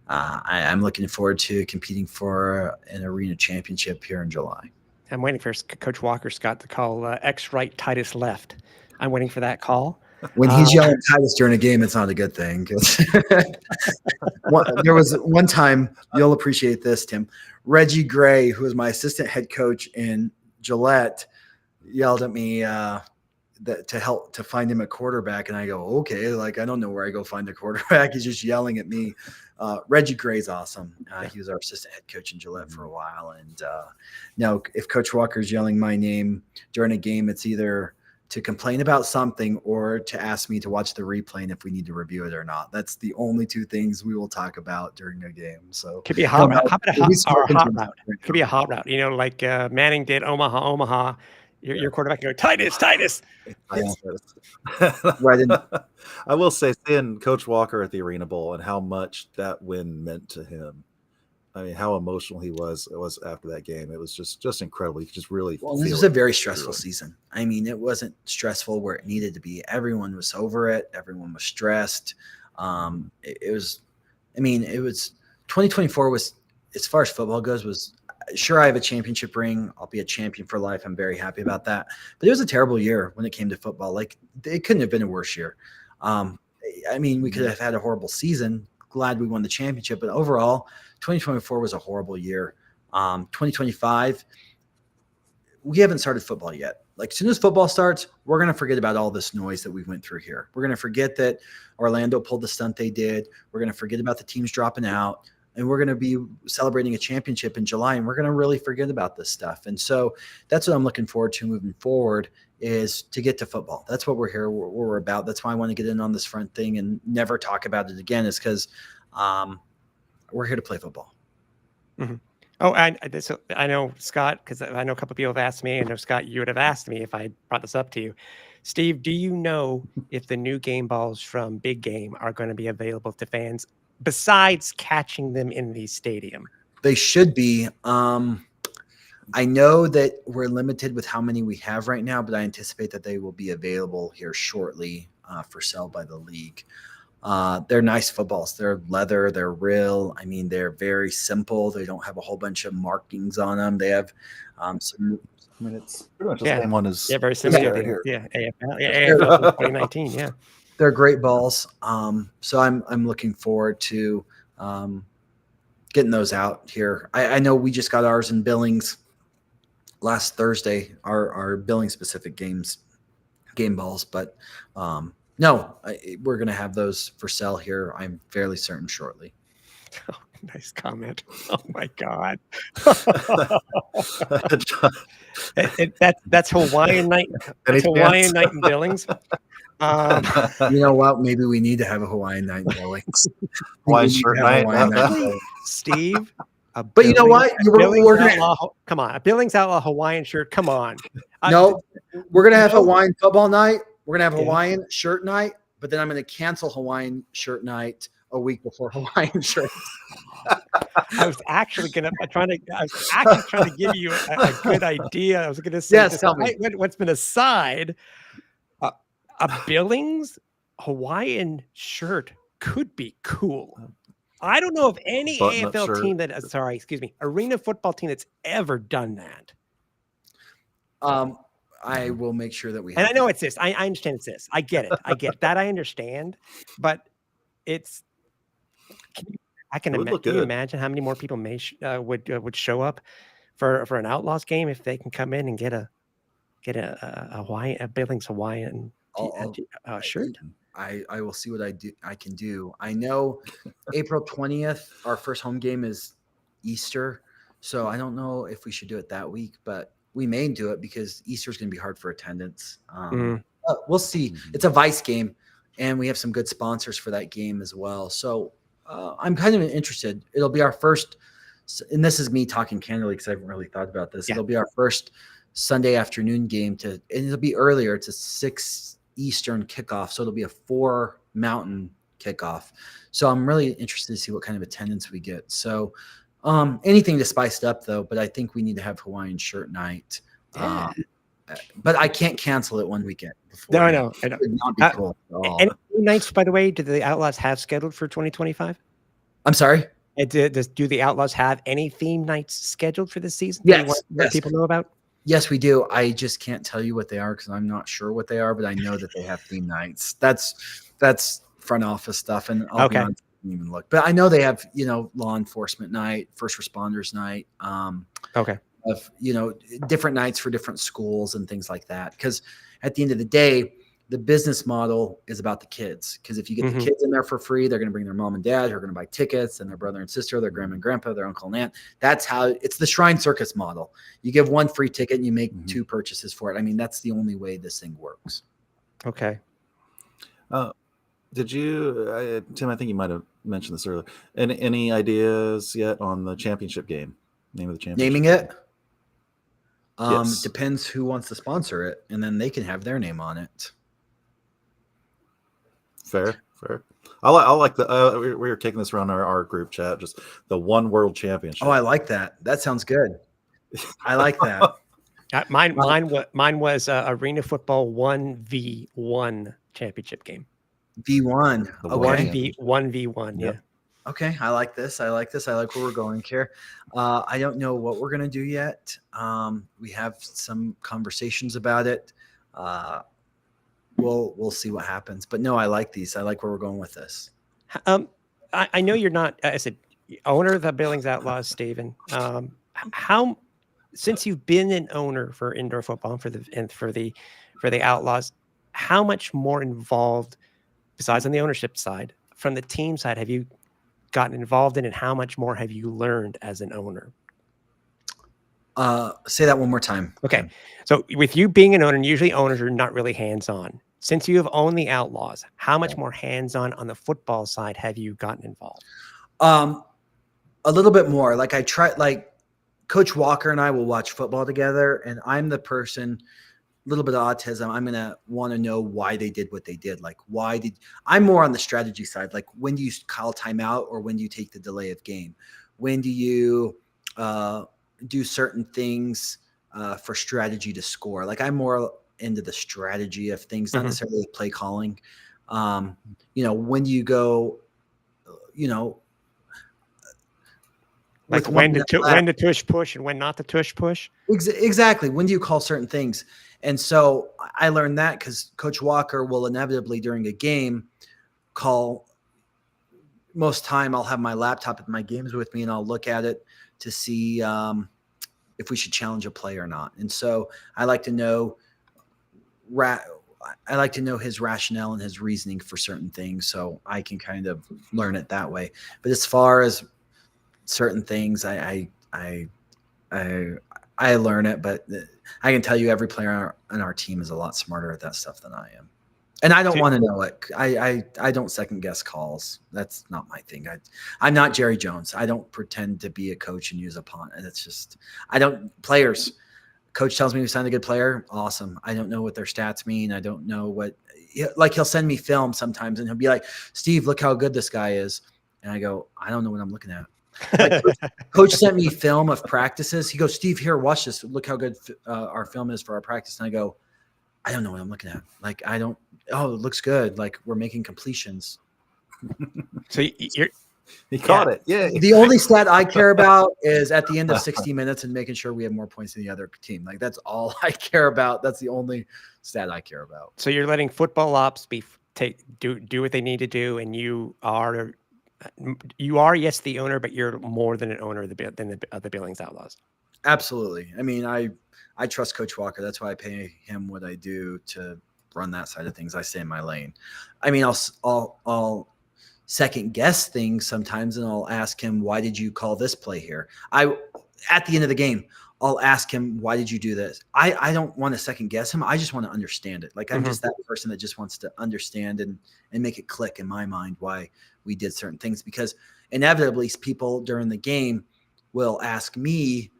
[SPEAKER 3] I'm looking forward to competing for an arena championship here in July.
[SPEAKER 4] I'm waiting for Coach Walker, Scott, to call X right, Titus left. I'm waiting for that call.
[SPEAKER 3] When he's yelling Titus during a game, it's not a good thing. There was one time, you'll appreciate this, Tim. Reggie Gray, who was my assistant head coach in Gillette, yelled at me, to help to find him a quarterback. And I go, okay, like I don't know where I go find a quarterback. He's just yelling at me. Reggie Gray's awesome. He was our assistant head coach in Gillette for a while. And now if Coach Walker's yelling my name during a game, it's either to complain about something or to ask me to watch the replay and if we need to review it or not. That's the only two things we will talk about during a game. So
[SPEAKER 4] could be a hot route. How about a hot route? Could be a hot route. You know, like Manning did Omaha. Your quarterback can go, Titus.
[SPEAKER 3] Right in.
[SPEAKER 2] I will say, seeing Coach Walker at the Arena Bowl and how much that win meant to him. I mean, how emotional he was after that game. It was just incredible. You could just really
[SPEAKER 3] Well, this was a very stressful season. I mean, it wasn't stressful where it needed to be. Everyone was over it. Everyone was stressed. It was 2024 was, as far as football goes, was sure I have a championship ring. I'll be a champion for life. I'm very happy about that. But it was a terrible year when it came to football. Like, it couldn't have been a worse year. I mean, we could have had a horrible season. Glad we won the championship, but overall, 2024 was a horrible year. 2025, we haven't started football yet. Like, as soon as football starts, we're going to forget about all this noise that we went through here. We're going to forget that Orlando pulled the stunt they did. We're going to forget about the teams dropping out, and we're going to be celebrating a championship in July, and we're going to really forget about this stuff. And so that's what I'm looking forward to moving forward, is to get to football. That's what we're here. We're about. That's why I want to get in on this front thing and never talk about it again, is because we're here to play football.
[SPEAKER 4] Mm-hmm. Oh, I know, Scott, because I know a couple of people have asked me, and I know, Scott, you would have asked me if I brought this up to you. Steve, do you know if the new game balls from Big Game are going to be available to fans besides catching them in the stadium?
[SPEAKER 3] They should be. I know that we're limited with how many we have right now, but I anticipate that they will be available here shortly for sale by the league. They're nice footballs. They're leather. They're real. I mean, they're very simple. They don't have a whole bunch of markings on them. They have some.
[SPEAKER 2] I mean, it's pretty much the same one as
[SPEAKER 4] very similar.
[SPEAKER 2] here.
[SPEAKER 4] AFL 2019. Yeah,
[SPEAKER 3] they're great balls. So I'm looking forward to getting those out here. I know we just got ours in Billings last Thursday. Our Billings specific game balls, but no, we're going to have those for sale here, I'm fairly certain, shortly.
[SPEAKER 4] Oh, nice comment. Oh, my God. That's Hawaiian night. That's Hawaiian night in Billings.
[SPEAKER 3] You know what? Maybe we need to have a Hawaiian night in Billings.
[SPEAKER 2] Hawaiian shirt night.
[SPEAKER 4] Steve.
[SPEAKER 3] But you know what?
[SPEAKER 4] Come on. A Billings Outlaw Hawaiian shirt. Come on.
[SPEAKER 3] No, we're going to have Hawaiian football night. We're going to have Hawaiian shirt night, but then I'm going to cancel Hawaiian shirt night a week before Hawaiian shirt.
[SPEAKER 4] I was actually trying to give you a good idea. I was going to say,
[SPEAKER 3] yes, tell me.
[SPEAKER 4] What's been aside, a Billings Hawaiian shirt could be cool. I don't know of any AFL team arena football team that's ever done that.
[SPEAKER 3] I will make sure that we have.
[SPEAKER 4] And I know it's this. I understand it's this. I get it. That I understand. But it's. Can you imagine how many more people would show up for an Outlaws game if they can come in and get a Billings Hawaiian shirt?
[SPEAKER 3] I will see what I can do. I know April 20th, our first home game is Easter, so I don't know if we should do it that week, but we may do it because Easter is going to be hard for attendance. We'll see. It's a Vice game, and we have some good sponsors for that game as well. So I'm kind of interested. It'll be our first, and this is me talking candidly because I haven't really thought about this. Yeah. It'll be our first Sunday afternoon game and it'll be earlier. It's a 6 Eastern kickoff, so it'll be a 4 Mountain kickoff. So I'm really interested to see what kind of attendance we get. So anything to spice it up, though, but I think we need to have Hawaiian shirt night. But I can't cancel it one weekend.
[SPEAKER 4] No, I know.
[SPEAKER 3] It would not be cool at all.
[SPEAKER 4] Any nights, by the way, do the Outlaws have scheduled for 2025?
[SPEAKER 3] I'm sorry?
[SPEAKER 4] Do the Outlaws have any theme nights scheduled for this season?
[SPEAKER 3] Yes.
[SPEAKER 4] That people know about?
[SPEAKER 3] Yes, we do. I just can't tell you what they are because I'm not sure what they are, but I know that they have theme nights. That's front office stuff, and I'll be honest, I didn't even look. But I know they have, law enforcement night, first responders night.
[SPEAKER 4] Okay.
[SPEAKER 3] of, different nights for different schools and things like that. Because at the end of the day, the business model is about the kids. Because if you get the kids in there for free, they're going to bring their mom and dad, who are going to buy tickets, and their brother and sister, their grandma and grandpa, their uncle and aunt. That's how it's the Shrine Circus model. You give one free ticket and you make 2 purchases for it. I mean, that's the only way this thing works.
[SPEAKER 4] Okay.
[SPEAKER 2] Did you, Tim? I think you might have mentioned this earlier. Any ideas yet on the championship game? Name of the championship?
[SPEAKER 3] Naming it?
[SPEAKER 2] Yes.
[SPEAKER 3] Depends who wants to sponsor it, and then they can have their name on it.
[SPEAKER 2] Fair. I like the. We were taking this around our group chat. Just the One World Championship.
[SPEAKER 3] Oh, I like that. That sounds good. I like that.
[SPEAKER 4] Mine was Arena Football 1v1 championship game.
[SPEAKER 3] V1.
[SPEAKER 2] The
[SPEAKER 3] Okay.
[SPEAKER 4] 1v1.
[SPEAKER 2] Yep.
[SPEAKER 4] Yeah.
[SPEAKER 3] Okay. I like this. I like where we're going here. I don't know what we're gonna do yet. We have some conversations about it. We'll see what happens. But no, I like these. I like where we're going with this.
[SPEAKER 4] I know you're not. I said owner of the Billings Outlaws, Steven. Since you've been an owner for indoor football and for the Outlaws, how much more involved, besides on the ownership side, from the team side, have you gotten involved in, and how much more have you learned as an owner?
[SPEAKER 3] Say that one more time.
[SPEAKER 4] Okay. So with you being an owner, and usually owners are not really hands-on. Since you have owned the Outlaws, how much more hands-on on the football side have you gotten involved?
[SPEAKER 3] A little bit more. Like I try, like Coach Walker and I will watch football together, and I'm the person, a little bit of autism. I'm going to want to know why they did what they did. Like, I'm more on the strategy side. Like, when do you call timeout, or when do you take the delay of game? When do you do certain things for strategy to score? Like, I'm more into the strategy of things, not necessarily play calling. When do you go,
[SPEAKER 4] like when to tush push and when not to tush push?
[SPEAKER 3] Exactly. When do you call certain things? And so I learned that because Coach Walker will inevitably during a game call. Most time I'll have my laptop at my games with me, and I'll look at it to see if we should challenge a play or not. And so I like to know his rationale and his reasoning for certain things, so I can kind of learn it that way. But as far as certain things, I learn it, but I can tell you every player on our team is a lot smarter at that stuff than I am. And I don't want to know it. I don't second guess calls. That's not my thing. I'm not Jerry Jones. I don't pretend to be a coach and use a punt. And it's just, players. Coach tells me we signed a good player. Awesome. I don't know what their stats mean. I don't know he'll send me film sometimes, and he'll be like, Steve, look how good this guy is. And I go, I don't know what I'm looking at. Like, coach sent me film of practices. He goes, Steve, here, watch this. Look how good our film is for our practice. And I go, I don't know what I'm looking at. Like, it looks good. Like, we're making completions.
[SPEAKER 4] So
[SPEAKER 2] he caught it. Yeah.
[SPEAKER 3] The only stat I care about is at the end of 60 minutes and making sure we have more points than the other team. Like, that's all I care about. That's the only stat I care about.
[SPEAKER 4] So you're letting football ops do what they need to do, and you are yes the owner, but you're more than an owner of the Billings Outlaws.
[SPEAKER 3] Absolutely. I mean, I trust Coach Walker. That's why I pay him what I do to run that side of things. I stay in my lane. I mean, I'll second guess things sometimes, and I'll ask him, why did you call this play here? At the end of the game, I'll ask him, why did you do this? I don't want to second guess him. I just want to understand it. Like, I'm just that person that just wants to understand and make it click in my mind why we did certain things, because inevitably people during the game will ask me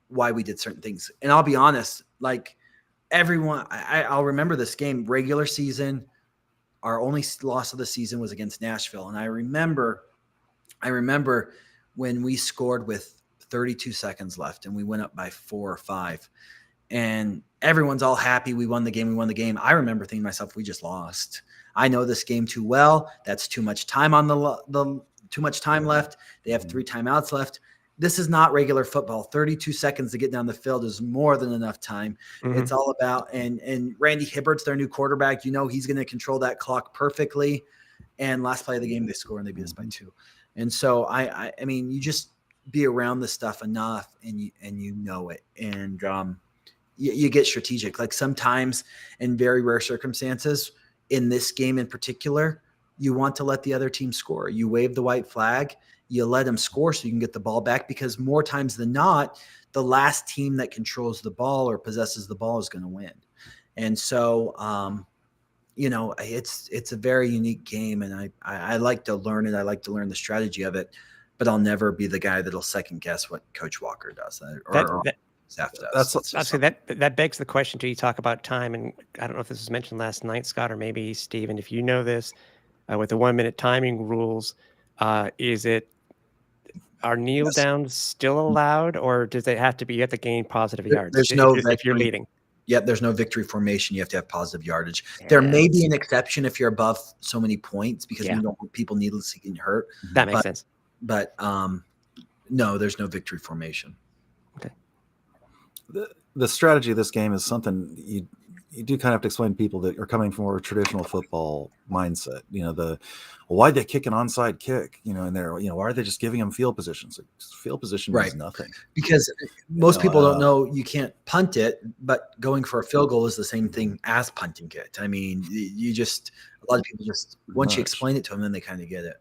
[SPEAKER 3] why we did certain things. And I'll be honest, like, everyone, I'll remember this game, regular season. Our only loss of the season was against Nashville. And I remember when we scored with 32 seconds left and we went up by 4 or 5, and everyone's all happy. We won the game. I remember thinking to myself, we just lost. I know this game too well. That's too much time on too much time left. They have 3 timeouts left. This is not regular football. 32 seconds to get down the field is more than enough time. It's all about, and Randy Hibbert's their new quarterback. He's going to control that clock perfectly. And last play of the game, they score and they beat us by 2. And so I mean, be around this stuff enough, and you know it, and you get strategic. Like sometimes, in very rare circumstances, in this game in particular, you want to let the other team score. You wave the white flag, you let them score so you can get the ball back, because more times than not, the last team that controls the ball or possesses the ball is going to win. And so, it's a very unique game, and I like to learn it. I like to learn the strategy of it, but I'll never be the guy that'll second guess what Coach Walker does or staff does.
[SPEAKER 4] Actually, that begs the question too. You talk about time, and I don't know if this was mentioned last night, Scott, or maybe Steven, if you know this, with the 1 minute timing rules, are kneel downs still allowed, or does it have to be, you have to gain positive yards if you're leading?
[SPEAKER 3] Yep, there's no victory formation. You have to have positive yardage. There may be an exception if you're above so many points, because we don't want people needlessly getting hurt.
[SPEAKER 4] That makes sense.
[SPEAKER 3] But no, there's no victory formation.
[SPEAKER 4] Okay.
[SPEAKER 2] The strategy of this game is something you do kind of have to explain to people that are coming from a traditional football mindset. Why'd they kick an onside kick? And they're, why are they just giving them field positions? Like, field position means nothing.
[SPEAKER 3] Because most people don't know you can't punt it, but going for a field goal is the same thing as punting it. I mean, a lot of people just, once you explain it to them, then they kind of get it.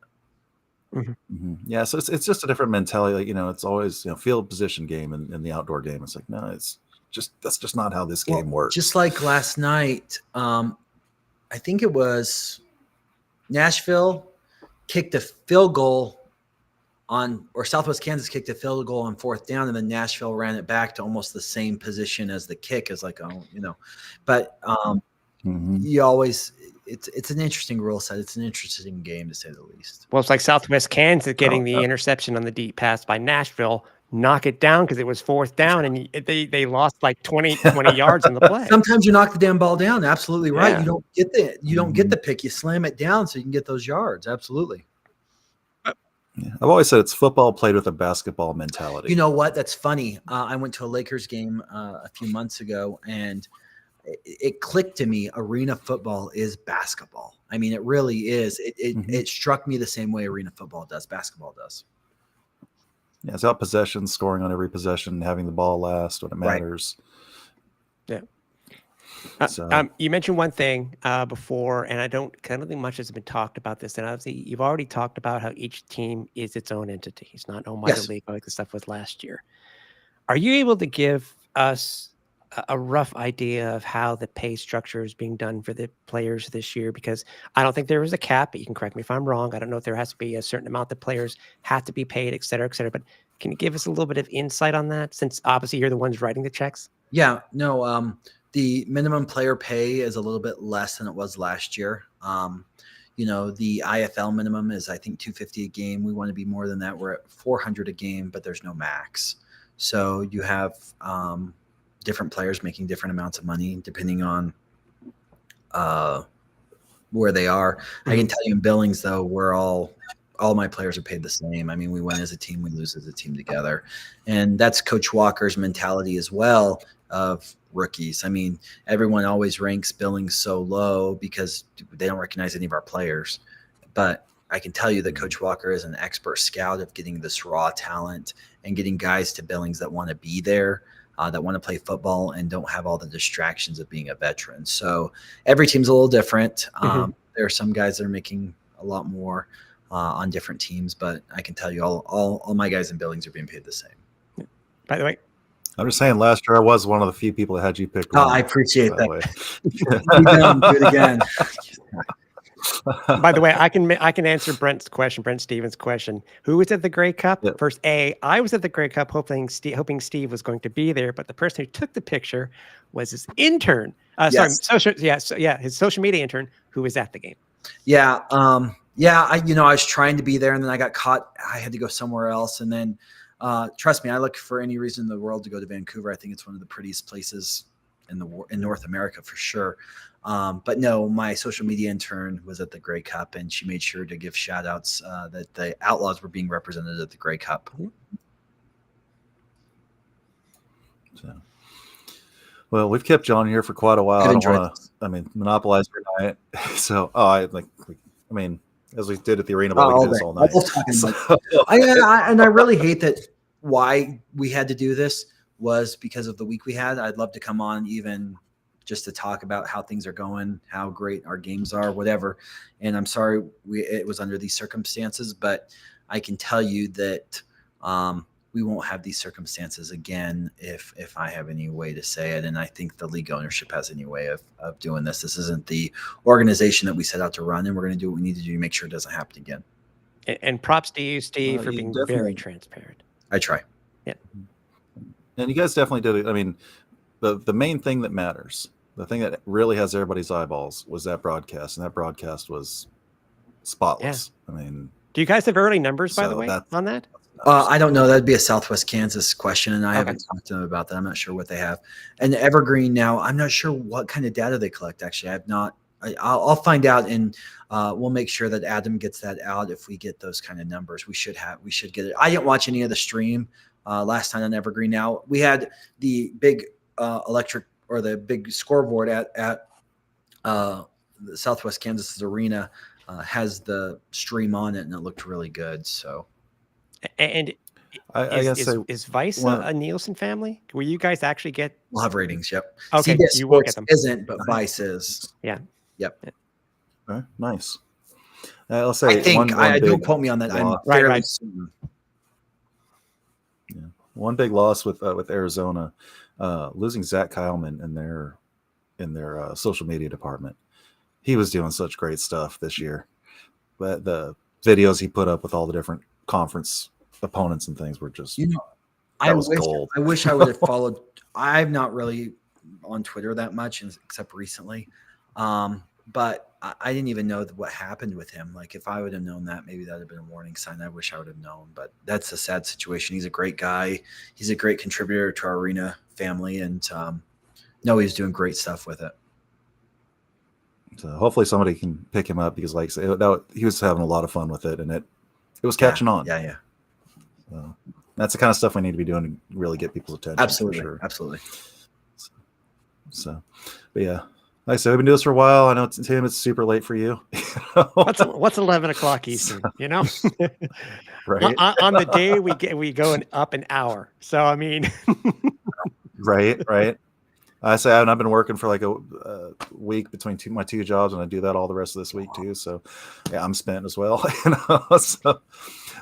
[SPEAKER 4] Mm-hmm.
[SPEAKER 2] Mm-hmm. Yeah. So it's just a different mentality. Like, it's always, field position game and the outdoor game. It's like, no, that's just not how this game works.
[SPEAKER 3] Just like last night, I think it was Nashville kicked a field goal or Southwest Kansas kicked a field goal on 4th down, and then Nashville ran it back to almost the same position as the kick. Is like, but you always, it's an interesting rule set. It's an interesting game, to say the least.
[SPEAKER 4] Well, it's like Southwest Kansas getting the interception on the deep pass by Nashville, knock it down because it was 4th down, and they lost like 20 yards in the play.
[SPEAKER 3] Sometimes you knock the damn ball down. Absolutely right. Yeah. You don't get the pick. You slam it down so you can get those yards. Absolutely.
[SPEAKER 2] Yeah. I've always said it's football played with a basketball mentality.
[SPEAKER 3] You know what? That's funny. I went to a Lakers game a few months ago, and it clicked to me. Arena football is basketball. I mean, it really is. It struck me the same way arena football does, basketball does.
[SPEAKER 2] Yeah, it's about possession, scoring on every possession, having the ball last when it matters.
[SPEAKER 4] Right. Yeah. You mentioned one thing before, and I don't think much has been talked about this. And obviously, you've already talked about how each team is its own entity. It's not no minor league like the stuff was last year. Are you able to give us a rough idea of how the pay structure is being done for the players this year? Because I don't think there is a cap, but you can correct me if I'm wrong. I don't know if there has to be a certain amount that players have to be paid, et cetera, et cetera. But can you give us a little bit of insight on that, since obviously you're the ones writing the checks?
[SPEAKER 3] Yeah, no, the minimum player pay is a little bit less than it was last year. The IFL minimum is, I think, $250 a game. We want to be more than that. We're at $400 a game, but there's no max. So you have different players making different amounts of money depending on where they are. I can tell you in Billings, though, we're all my players are paid the same. I mean, we win as a team, we lose as a team together. And that's Coach Walker's mentality as well of rookies. I mean, everyone always ranks Billings so low because they don't recognize any of our players. But I can tell you that Coach Walker is an expert scout of getting this raw talent and getting guys to Billings that want to be there, that want to play football and don't have all the distractions of being a veteran. So every team's a little different. There are some guys that are making a lot more on different teams, but I can tell you all my guys in Billings are being paid the same.
[SPEAKER 4] By the way,
[SPEAKER 2] I'm just saying, last year I was one of the few people that had you picked.
[SPEAKER 3] I appreciate that. Do it again.
[SPEAKER 4] By the way, I can answer Brent Stevens' question. Who was at the Grey Cup? Yep. First, I was at the Grey Cup hoping Steve was going to be there, but the person who took the picture was his intern. His social media intern who was at the game.
[SPEAKER 3] Yeah. I was trying to be there, and then I got caught. I had to go somewhere else, and then trust me, I look for any reason in the world to go to Vancouver. I think it's one of the prettiest places in North America for sure. But no, my social media intern was at the Grey Cup, and she made sure to give shout outs that the Outlaws were being represented at the Grey Cup.
[SPEAKER 2] So, well, we've kept John here for quite a while. I don't want to, monopolize your night. So, as we did at the arena, we can do this all night.
[SPEAKER 3] And I really hate that why we had to do this was because of the week we had. I'd love to come on even just to talk about how things are going, how great our games are, whatever. And I'm sorry it was under these circumstances, but I can tell you that we won't have these circumstances again if I have any way to say it. And I think the league ownership has any way of doing this. This isn't the organization that we set out to run, and we're going to do what we need to do to make sure it doesn't happen again.
[SPEAKER 4] And props to you, Steve, for
[SPEAKER 2] you
[SPEAKER 4] being
[SPEAKER 2] definitely-
[SPEAKER 4] very transparent.
[SPEAKER 3] I try.
[SPEAKER 4] Yeah.
[SPEAKER 2] And you guys definitely did it. I mean, the main thing that matters, the thing that really has everybody's eyeballs, was that broadcast, and that broadcast was spotless. I mean,
[SPEAKER 4] Do you guys have early numbers, by the
[SPEAKER 2] So
[SPEAKER 4] way,
[SPEAKER 2] that's-
[SPEAKER 4] on that?
[SPEAKER 3] I don't know. That'd be a Southwest Kansas question, and I haven't talked to them about that. I'm not sure what they have. And Evergreen now, I'm not sure what kind of data they collect. Actually, I've not. I'll find out, and we'll make sure that Adam gets that out if we get those kind of numbers. We should get it. I didn't watch any of the stream last time on Evergreen. Now we had the big electric or the big scoreboard at the Southwest Kansas Arena has the stream on it, and it looked really good. So.
[SPEAKER 4] And
[SPEAKER 2] I guess
[SPEAKER 4] is Vice
[SPEAKER 2] well-
[SPEAKER 4] a Nielsen family? Will you guys actually get?
[SPEAKER 3] We'll have ratings. Yep.
[SPEAKER 4] Okay,
[SPEAKER 3] CBS
[SPEAKER 4] you will
[SPEAKER 3] Sports
[SPEAKER 4] get them.
[SPEAKER 3] isn't, but Vice is.
[SPEAKER 4] Yeah.
[SPEAKER 3] Yep.
[SPEAKER 2] okay, nice. I'll say
[SPEAKER 3] I think.
[SPEAKER 2] one
[SPEAKER 3] Don't
[SPEAKER 2] big
[SPEAKER 3] quote me on that. I'm
[SPEAKER 2] loss.
[SPEAKER 4] Right,
[SPEAKER 3] fairly
[SPEAKER 4] right.
[SPEAKER 3] certain.
[SPEAKER 2] One big loss with Arizona, losing Zach Kyleman in their social media department. He was doing such great stuff this year, but the videos he put up with all the different conference opponents and things were just
[SPEAKER 3] I
[SPEAKER 2] was
[SPEAKER 3] wish
[SPEAKER 2] gold.
[SPEAKER 3] I wish I would have followed. I'm not really on Twitter that much, except recently. But I didn't even know what happened with him. Like, if I would have known that, maybe that would have been a warning sign. I wish I would have known. But that's a sad situation. He's a great guy. He's a great contributor to our arena family, and no, he's doing great stuff with it.
[SPEAKER 2] So hopefully somebody can pick him up, because, like I say, he was having a lot of fun with it, and it was catching on.
[SPEAKER 3] Yeah.
[SPEAKER 2] So that's the kind of stuff we need to be doing to really get people's attention.
[SPEAKER 3] Absolutely.
[SPEAKER 2] For sure.
[SPEAKER 3] Absolutely.
[SPEAKER 2] So, but yeah, like I said, we've been doing this for a while. I know, Tim, it's super late for you.
[SPEAKER 4] What's 11 o'clock Eastern? You know,
[SPEAKER 2] Right.
[SPEAKER 4] on the day we go up an hour. So I mean,
[SPEAKER 2] right. I say I've been working for like a week between my two jobs, and I do that all the rest of this week too. So yeah, I'm spent as well. So,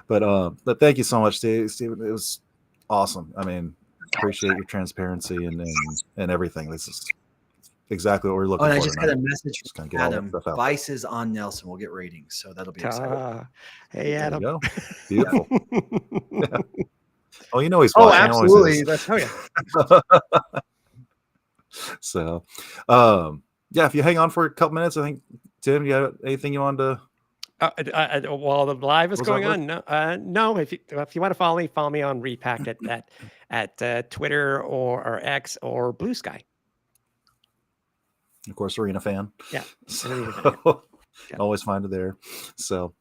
[SPEAKER 2] but thank you so much, Steven. It was awesome. I mean, appreciate your transparency and everything. This is exactly what we're looking
[SPEAKER 3] Oh,
[SPEAKER 2] for.
[SPEAKER 3] and I just got a
[SPEAKER 2] tonight.
[SPEAKER 3] message
[SPEAKER 2] Just
[SPEAKER 3] from
[SPEAKER 2] kinda get all that
[SPEAKER 3] Adam.
[SPEAKER 2] stuff out.
[SPEAKER 3] Vice is on Nelson. We'll get ratings, so that'll be exciting.
[SPEAKER 4] hey
[SPEAKER 2] There you
[SPEAKER 4] Adam.
[SPEAKER 2] go. Beautiful. Yeah. Oh, you know he's
[SPEAKER 3] Oh,
[SPEAKER 2] watching. He always
[SPEAKER 3] absolutely.
[SPEAKER 2] is.
[SPEAKER 3] That's
[SPEAKER 2] So, yeah, if you hang on for a couple minutes, I think, Tim, you have anything you wanted to?
[SPEAKER 4] While the live is
[SPEAKER 2] Was
[SPEAKER 4] going
[SPEAKER 2] that
[SPEAKER 4] on, no. If you want to follow me on Repacked at Twitter or X or Blue Sky.
[SPEAKER 2] Of course, Arena Fan.
[SPEAKER 4] Yeah, Arena Fan,
[SPEAKER 2] So,
[SPEAKER 4] yeah.
[SPEAKER 2] always find it there. So,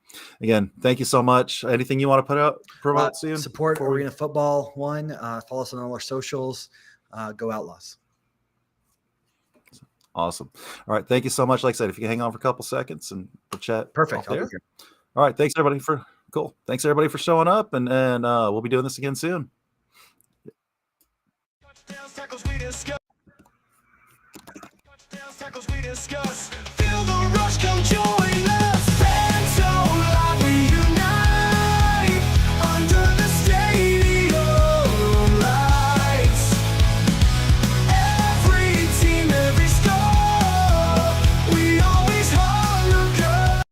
[SPEAKER 2] again, thank you so much. Anything you want to promote soon?
[SPEAKER 3] Support
[SPEAKER 2] before we-
[SPEAKER 3] Arena Football One. Follow us on all our socials. Go Outlaws.
[SPEAKER 2] Awesome. All right. Thank you so much. Like I said, if you can hang on for a couple seconds and we'll chat.
[SPEAKER 3] Perfect.
[SPEAKER 2] off
[SPEAKER 3] I'll be
[SPEAKER 2] there.
[SPEAKER 3] here.
[SPEAKER 2] All right. Thanks everybody Thanks everybody for showing up, and we'll be doing this again soon.
[SPEAKER 1] Touchdowns, tackles, we discuss. Touchdowns, tackles, we discuss. Feel the rush, come join